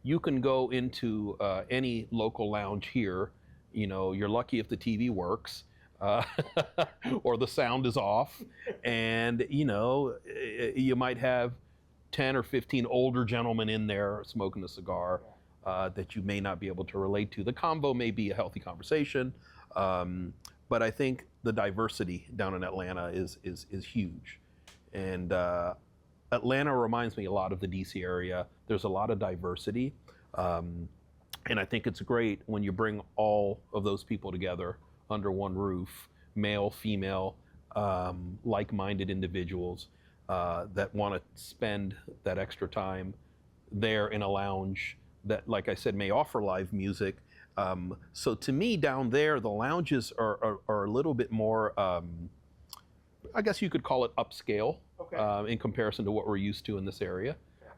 You can go into any local lounge here. You're lucky if the TV works or the sound is off, and you might have 10 or 15 older gentlemen in there smoking a cigar that you may not be able to relate to. The convo may be a healthy conversation, but I think the diversity down in Atlanta is huge, and Atlanta reminds me a lot of the DC area. There's a lot of diversity, and I think it's great when you bring all of those people together under one roof, male, female, like-minded individuals that want to spend that extra time there in a lounge that, like I said, may offer live music. So to me, down there, the lounges are a little bit more, I guess you could call it upscale. Okay. In comparison to what we're used to in this area.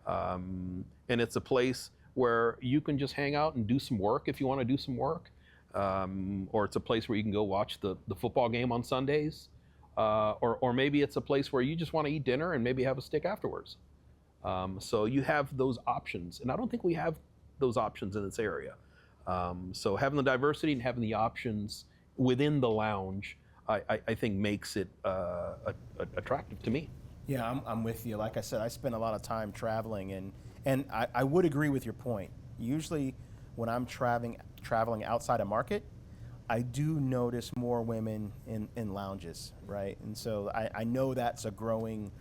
And it's a place where you can just hang out and do some work if you want to do some work. Or it's a place where you can go watch the football game on Sundays. Or maybe it's a place where you just want to eat dinner and maybe have a steak afterwards. So you have those options. And I don't think we have those options in this area. So having the diversity and having the options within the lounge, I think makes it attractive to me. Yeah, I'm with you. Like I said, I spend a lot of time traveling, And I would agree with your point. Usually when I'm traveling outside of market, I do notice more women in lounges, right? And so I know that's a growing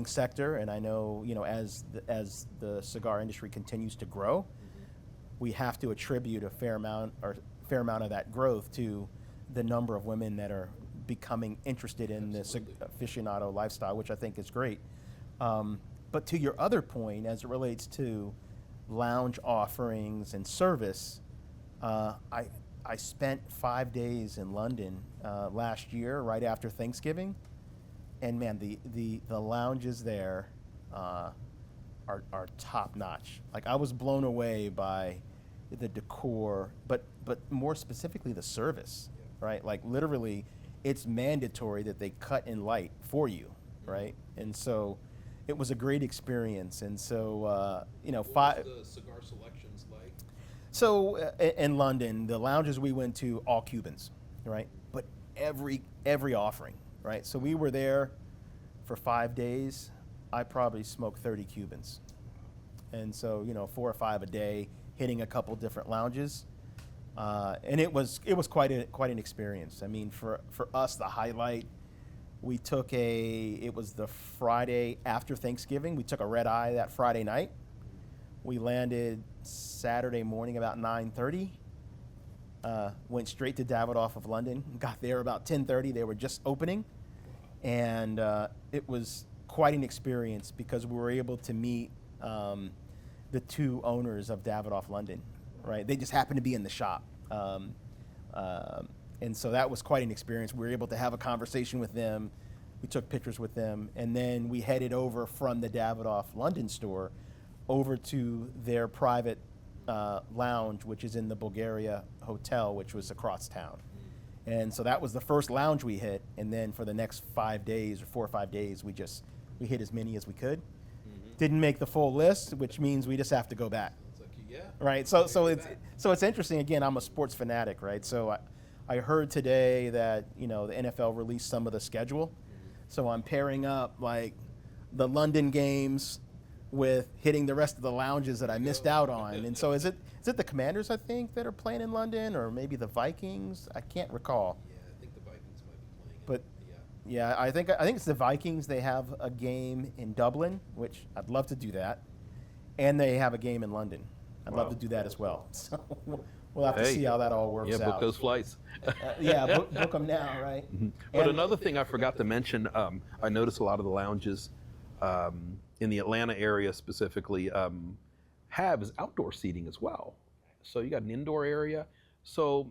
sector, and I know, as the cigar industry continues to grow, we have to attribute a fair amount of that growth to the number of women that are becoming interested in this aficionado lifestyle, which I think is great. But to your other point, as it relates to lounge offerings and service, I spent 5 days in London last year, right after Thanksgiving, and man, the lounges there are top notch. Like, I was blown away by the decor, but more specifically the service, right? Like, literally, it's mandatory that they cut in light for you, right? And so it was a great experience. And so What was the cigar selections like? So in London, the lounges we went to, all Cubans, right? But every offering, right? So we were there for 5 days. I probably smoked 30 Cubans. And so, 4 or 5 a day, hitting a couple different lounges. And it was quite an experience. I mean, for us, the highlight, it was the Friday after Thanksgiving. We took a red eye that Friday night. We landed Saturday morning about 9:30. Went straight to Davidoff of London. Got there about 10:30. They were just opening, and it was quite an experience because we were able to meet the two owners of Davidoff London. Right, they just happened to be in the shop, and so that was quite an experience. We were able to have a conversation with them. We took pictures with them, and then we headed over from the Davidoff London store over to their private lounge, which is in the Bulgaria Hotel, which was across town. And so that was the first lounge we hit, and then for the next 5 days or 4 or 5 days, we hit as many as we could. Didn't make the full list, which means we just have to go back. Right. So it's interesting. Again, I'm a sports fanatic, right? So I heard today that the NFL released some of the schedule. So I'm pairing up like the London games with hitting the rest of the lounges that I missed out on. And so is it the Commanders, I think, that are playing in London, or maybe the Vikings? I can't recall. Yeah, I think the Vikings might be playing. But yeah, I think it's the Vikings. They have a game in Dublin, which I'd love to do that, and they have a game in London. I'd love to do that as well. So we'll have to see how that all works out. Yeah, book those flights. Book them now, right? But another thing I forgot to mention, I noticed a lot of the lounges in the Atlanta area specifically have is outdoor seating as well. So you got an indoor area. So,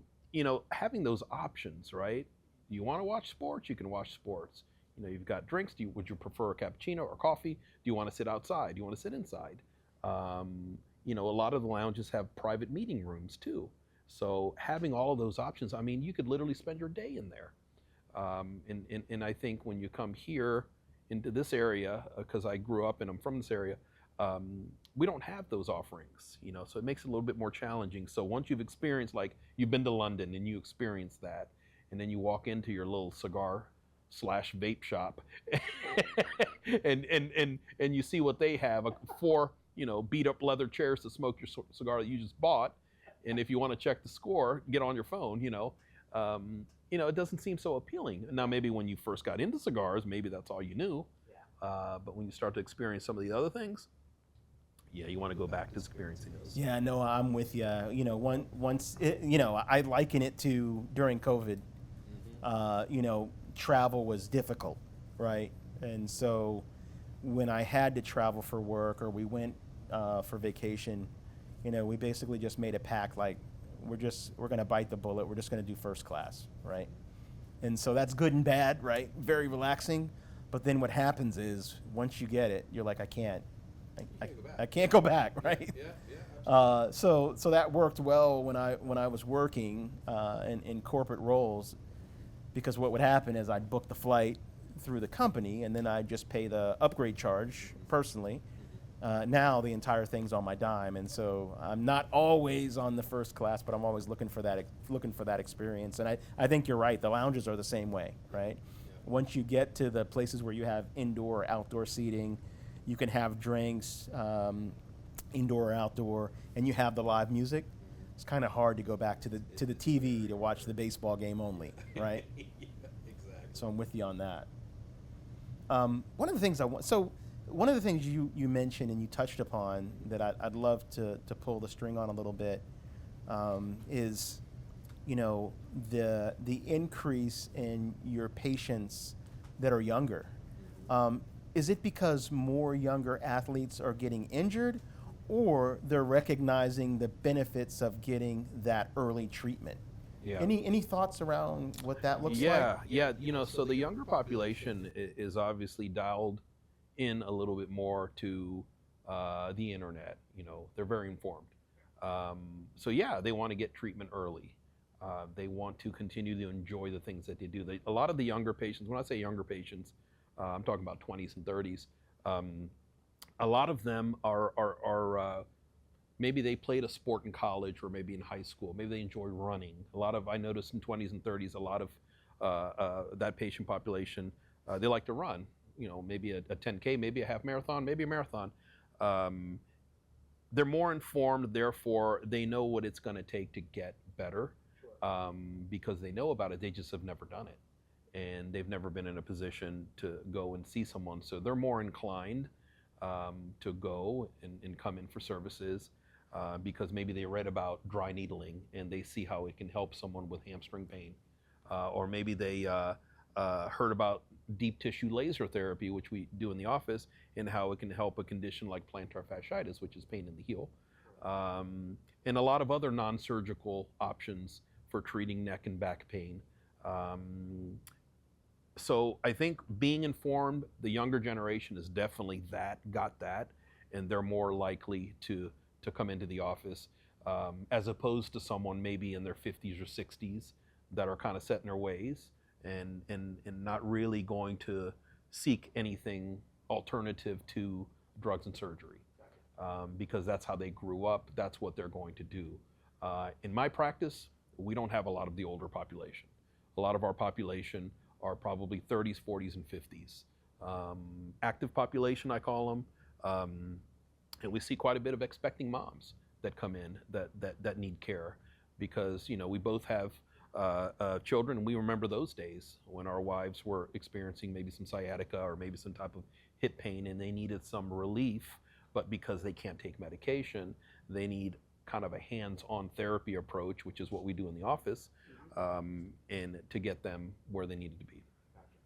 having those options, right? You want to watch sports, you can watch sports. You've got drinks. Would you prefer a cappuccino or coffee? Do you want to sit outside? Do you want to sit inside? A lot of the lounges have private meeting rooms too. So having all of those options, I mean, you could literally spend your day in there. And I think when you come here into this area, because I grew up and I'm from this area, we don't have those offerings, so it makes it a little bit more challenging. So once you've experienced, like you've been to London and you experience that, and then you walk into your little cigar/vape shop and you see what they have, 4 beat up leather chairs to smoke your cigar that you just bought. And if you want to check the score, get on your phone, it doesn't seem so appealing. Now, maybe when you first got into cigars, maybe that's all you knew. But when you start to experience some of the other things, you want to go back to experiencing those. Yeah, no, I'm with you. I liken it to during COVID, travel was difficult, right? And so when I had to travel for work or we went for vacation, we basically just made a pact, like we're going to bite the bullet. We're just going to do first class, right? And so that's good and bad, right? Very relaxing. But then what happens is once you get it, you're like, I can't go back, right? So that worked well when I was working in corporate roles, because what would happen is I'd book the flight through the company, and then I'd just pay the upgrade charge personally. Now the entire thing's on my dime, and so I'm not always on the first class, but I'm always looking for that experience. And I think you're right. The lounges are the same way, right? Once you get to the places where you have indoor, outdoor seating, you can have drinks, indoor or outdoor, and you have the live music. It's kind of hard to go back to the TV to watch the baseball game only, right? Yeah, exactly. So I'm with you on that. One of the things one of the things you mentioned and you touched upon that I'd love to pull the string on a little bit is, the increase in your patients that are younger. Is it because more younger athletes are getting injured, or they're recognizing the benefits of getting that early treatment? Yeah. Any thoughts around what that looks like? Yeah. So the younger population is obviously dialed in a little bit more to the internet. They're very informed. So yeah, they want to get treatment early. They want to continue to enjoy the things that they do. A lot of the younger patients, when I say younger patients, I'm talking about 20s and 30s. A lot of them are maybe they played a sport in college or maybe in high school. Maybe they enjoy running. I noticed in 20s and 30s, a lot of that patient population, they like to run. Maybe a 10K, maybe a half marathon, maybe a marathon. They're more informed, therefore they know what it's going to take to get better, because they know about it. They just have never done it, and they've never been in a position to go and see someone. So they're more inclined to go and come in for services because maybe they read about dry needling and they see how it can help someone with hamstring pain, or maybe they heard about deep tissue laser therapy, which we do in the office, and how it can help a condition like plantar fasciitis, which is pain in the heel, and a lot of other non-surgical options for treating neck and back pain. So I think being informed, the younger generation is definitely got that, and they're more likely to come into the office, as opposed to someone maybe in their 50s or 60s that are kind of set in their ways and not really going to seek anything alternative to drugs and surgery, because that's how they grew up, that's what they're going to do. In my practice, we don't have a lot of the older population. A lot of our population are probably 30s, 40s, and 50s. Active population, I call them. And we see quite a bit of expecting moms that come in that need care, because we both have children, and we remember those days when our wives were experiencing maybe some sciatica or maybe some type of hip pain, and they needed some relief, but because they can't take medication, they need kind of a hands-on therapy approach, which is what we do in the office, and to get them where they needed to be.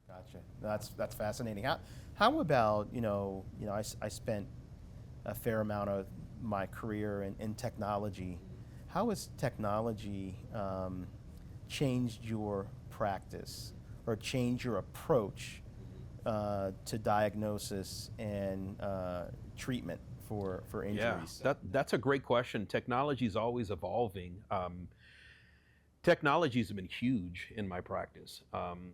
Gotcha. That's fascinating. How about I spent a fair amount of my career in technology. How has technology changed your practice or changed your approach to diagnosis and treatment for injuries? Yeah, that's a great question. Technology is always evolving. Technologies have been huge in my practice,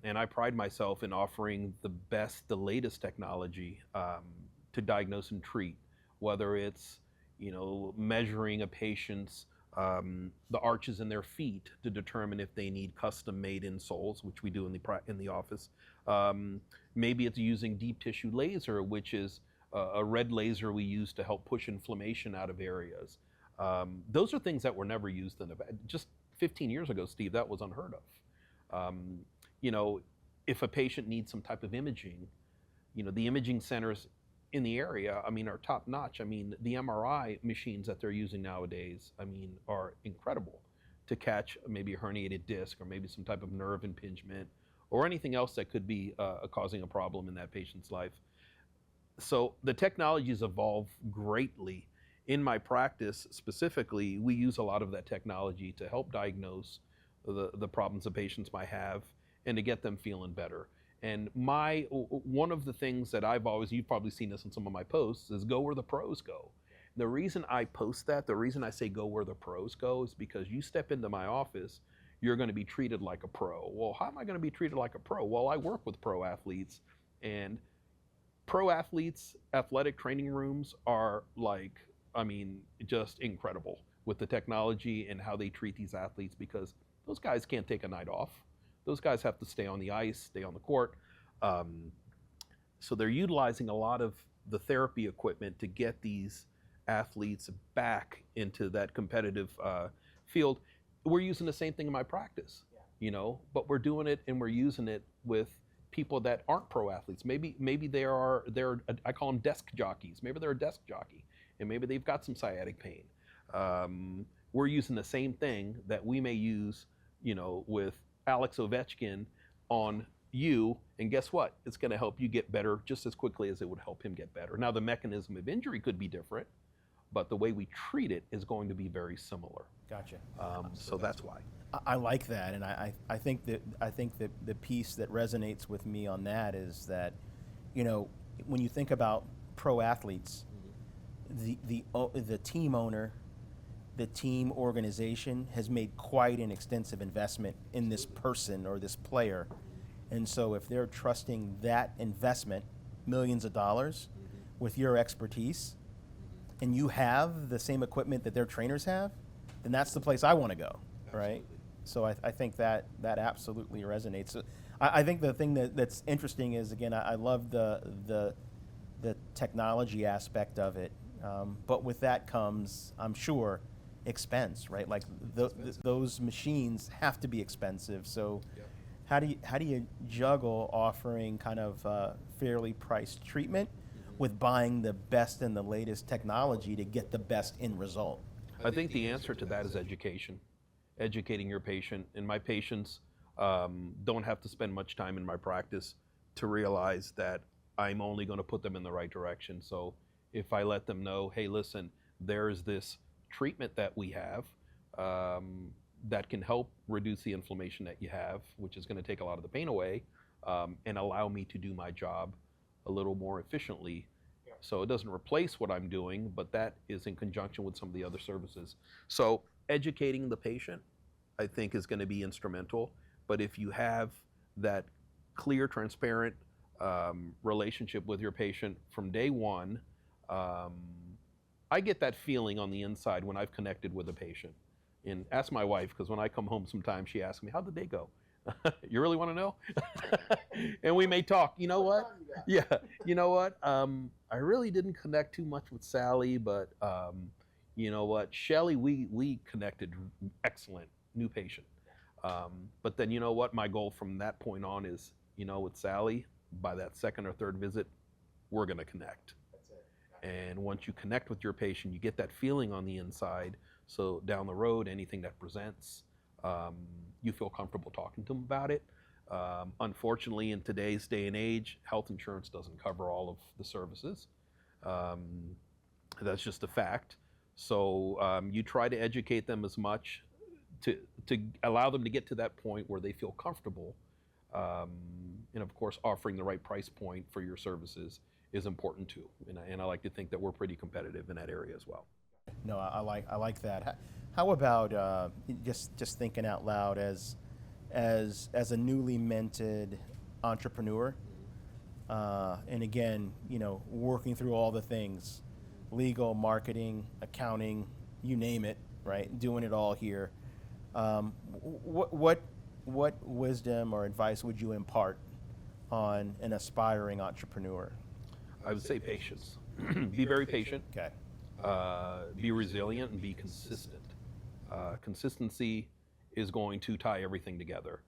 and I pride myself in offering the latest technology to diagnose and treat, whether it's measuring a patient's the arches in their feet to determine if they need custom-made insoles, which we do in the office. Maybe it's using deep tissue laser, which is a red laser we use to help push inflammation out of areas. Those are things that were never used just 15 years ago, Steve. That was unheard of. If a patient needs some type of imaging, the imaging centers in the area, are top notch. The MRI machines that they're using nowadays, are incredible to catch maybe a herniated disc or maybe some type of nerve impingement or anything else that could be causing a problem in that patient's life. So the technologies evolve greatly. In my practice specifically, we use a lot of that technology to help diagnose the problems that patients might have and to get them feeling better. And one of the things that you've probably seen this in some of my posts, is go where the pros go. The reason I post that, the reason I say go where the pros go, is because you step into my office, you're going to be treated like a pro. Well, how am I going to be treated like a pro? Well, I work with pro athletes, and pro athletes' athletic training rooms are just incredible with the technology and how they treat these athletes, because those guys can't take a night off. Those guys have to stay on the ice, stay on the court. So they're utilizing a lot of the therapy equipment to get these athletes back into that competitive field. We're using the same thing in my practice, but we're doing it and we're using it with people that aren't pro athletes. Maybe they're I call them desk jockeys. Maybe they're a desk jockey and maybe they've got some sciatic pain. We're using the same thing that we may use, with Alex Ovechkin on you, and guess what? It's going to help you get better just as quickly as it would help him get better. Now, the mechanism of injury could be different, but the way we treat it is going to be very similar. Gotcha. So that's why. I like that, and I think that the piece that resonates with me on that is that, when you think about pro athletes, the team owner, the team organization has made quite an extensive investment in this person or this player, and so if they're trusting that investment, millions of dollars, with your expertise, and you have the same equipment that their trainers have, then that's the place I want to go, right? So I think that absolutely resonates. So I think the thing that's interesting is, again, I love the technology aspect of it, but with that comes, I'm sure, expense, right? Like those machines have to be expensive. So how do you juggle offering kind of fairly priced treatment with buying the best and the latest technology to get the best end result? I think the answer to that is education. Educating your patient. And my patients don't have to spend much time in my practice to realize that I'm only going to put them in the right direction. So if I let them know, hey, listen, there's this treatment that we have that can help reduce the inflammation that you have, which is going to take a lot of the pain away, and allow me to do my job a little more efficiently. So it doesn't replace what I'm doing, but that is in conjunction with some of the other services. So educating the patient, I think, is going to be instrumental. But if you have that clear, transparent relationship with your patient from day one, I get that feeling on the inside when I've connected with a patient. And ask my wife, because when I come home sometimes she asks me, how'd the day go? You really want to know? And we may talk. You know what? Yeah. You know what? I really didn't connect too much with Sally, but you know what? Shelly, we connected. Excellent. New patient. But then you know what? My goal from that point on is, with Sally, by that second or third visit, we're going to connect. That's it. And once you connect with your patient, you get that feeling on the inside. So down the road, anything that presents, you feel comfortable talking to them about it. Unfortunately, in today's day and age, health insurance doesn't cover all of the services. That's just a fact. So you try to educate them as much to allow them to get to that point where they feel comfortable. And of course, offering the right price point for your services is important too. And I like to think that we're pretty competitive in that area as well. No, I like that. How about just thinking out loud as a newly minted entrepreneur, and again, working through all the things, legal, marketing, accounting, you name it, right? Doing it all here. What wisdom or advice would you impart on an aspiring entrepreneur? I would say patience. Be very patient. Okay. Be resilient and be consistent. Consistency is going to tie everything together.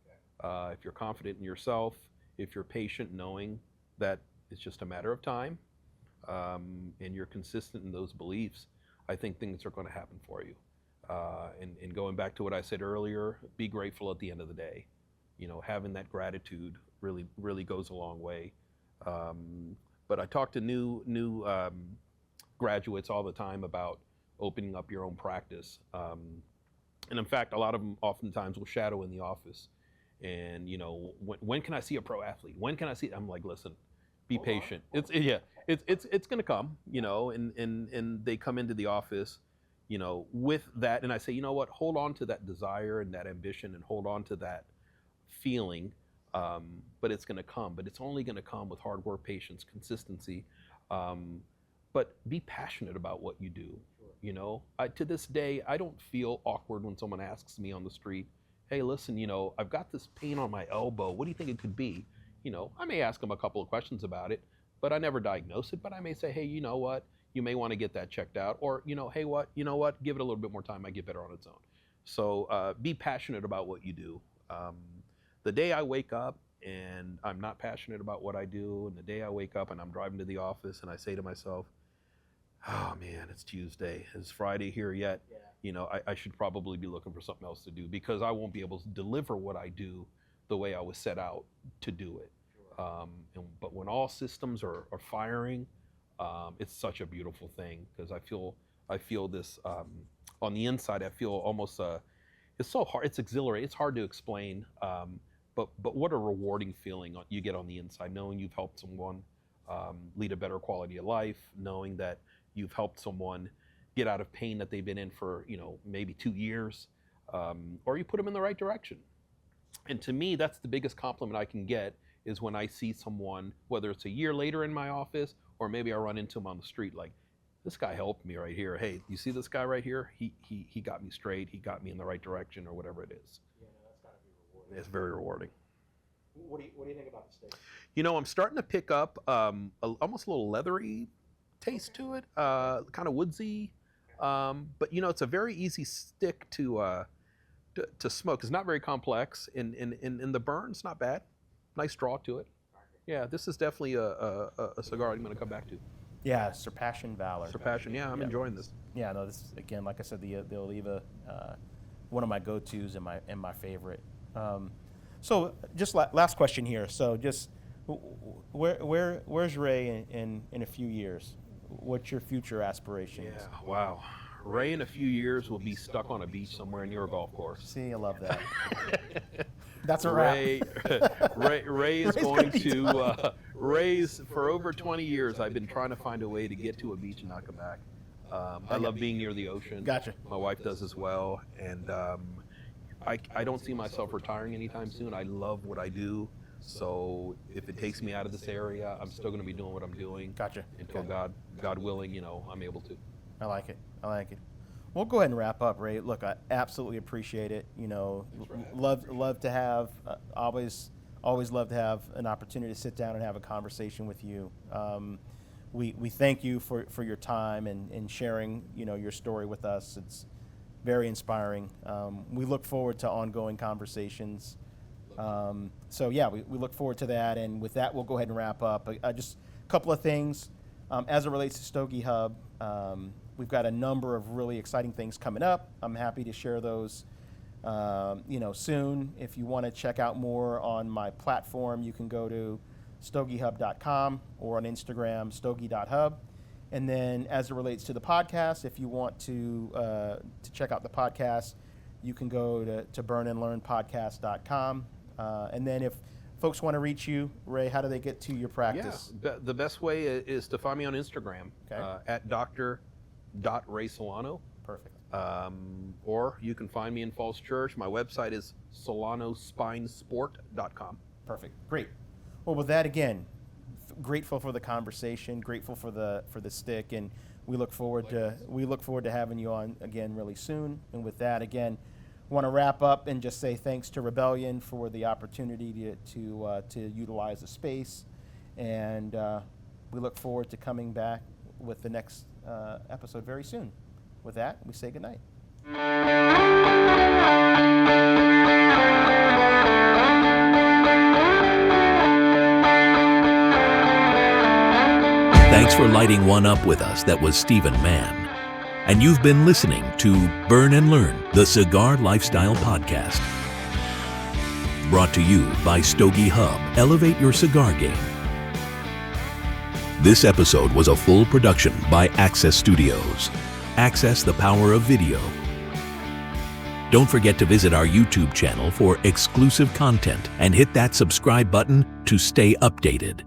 If you're confident in yourself, if you're patient, knowing that it's just a matter of time, and you're consistent in those beliefs, I think things are going to happen for you. And going back to what I said earlier, be grateful at the end of the day. Having that gratitude really goes a long way. But I talk to new graduates all the time about opening up your own practice. And in fact, a lot of them oftentimes will shadow in the office. And when can I see a pro athlete? When can I see? I'm like, listen, be patient. It's going to come. And they come into the office, with that, and I say, hold on to that desire and that ambition, and hold on to that feeling. But it's going to come. But it's only going to come with hard work, patience, consistency. But be passionate about what you do. To this day, I don't feel awkward when someone asks me on the street, hey, listen, I've got this pain on my elbow. What do you think it could be? I may ask them a couple of questions about it, but I never diagnose it. But I may say, hey, you know what? You may want to get that checked out, or hey, you know what? Give it a little bit more time. Might get better on its own. So be passionate about what you do. The day I wake up and I'm not passionate about what I do, and the day I wake up and I'm driving to the office and I say to myself, oh man, it's Tuesday. Is Friday here yet? Yeah. I should probably be looking for something else to do, because I won't be able to deliver what I do the way I was set out to do it. Sure. But when all systems are firing, it's such a beautiful thing, because I feel this on the inside. I feel almost it's so hard. It's exhilarating. It's hard to explain. But what a rewarding feeling you get on the inside, knowing you've helped someone lead a better quality of life, knowing that you've helped someone get out of pain that they've been in for maybe 2 years, or you put them in the right direction. And to me, that's the biggest compliment I can get, is when I see someone, whether it's a year later in my office, or maybe I run into him on the street, like, this guy helped me right here. Hey, you see this guy right here? He got me straight. He got me in the right direction, or whatever it is. Yeah, no, that's gotta be rewarding. It's very rewarding. What do you think about the steak? I'm starting to pick up almost a little leathery taste to it, kind of woodsy. But it's a very easy stick to smoke. It's not very complex. In the burn, it's not bad. Nice draw to it. Yeah, this is definitely a cigar I'm going to come back to. Yeah, Surpassion Valor. Surpassion, yeah, I'm enjoying this. Yeah, no, this again, like I said, the Oliva, one of my go-tos and my favorite. So just last question here. So just where's Ray in a few years? What's your future aspirations? Yeah, wow. Ray in a few years will be stuck on a beach somewhere near a golf course. See, I love that. That's a wrap. Ray is going to Ray's for over 20 years. I've been trying to find a way to get to a beach and not come back. I love being near the ocean. Gotcha. My wife does as well, and I don't see myself retiring anytime soon. I love what I do, so if it takes me out of this area, I'm still going to be doing what I'm doing. Gotcha. Until God willing, I'm able to. I like it. We'll go ahead and wrap up, Ray. Look, I absolutely appreciate it. Love to have always love to have an opportunity to sit down and have a conversation with you. We thank you for your time and sharing your story with us. It's very inspiring. We look forward to ongoing conversations. So yeah, we look forward to that. And with that, we'll go ahead and wrap up. Just a couple of things as it relates to Stogie Hub. We've got a number of really exciting things coming up. I'm happy to share those, soon. If you want to check out more on my platform, you can go to stogiehub.com or on Instagram, stogie.hub. And then as it relates to the podcast, if you want to check out the podcast, you can go to burnandlearnpodcast.com. And then if folks want to reach you, Ray, how do they get to your practice? Yeah, the best way is to find me on Instagram, at Dr.Ray Solano. Perfect. Or you can find me in Falls Church. My website is solanospinesport.com. Perfect. Great. Well, with that, again, grateful for the conversation, grateful for the stick, and we look forward to having you on again really soon. And with that, again, want to wrap up and just say thanks to Rebellion for the opportunity to utilize the space, and we look forward to coming back with the next episode very soon. With that, we say goodnight. Thanks for lighting one up with us. That was Stephen Mann. And you've been listening to Burn and Learn, the Cigar Lifestyle Podcast. Brought to you by Stogie Hub. Elevate your cigar game. This episode was a full production by Access Studios. Access the power of video. Don't forget to visit our YouTube channel for exclusive content and hit that subscribe button to stay updated.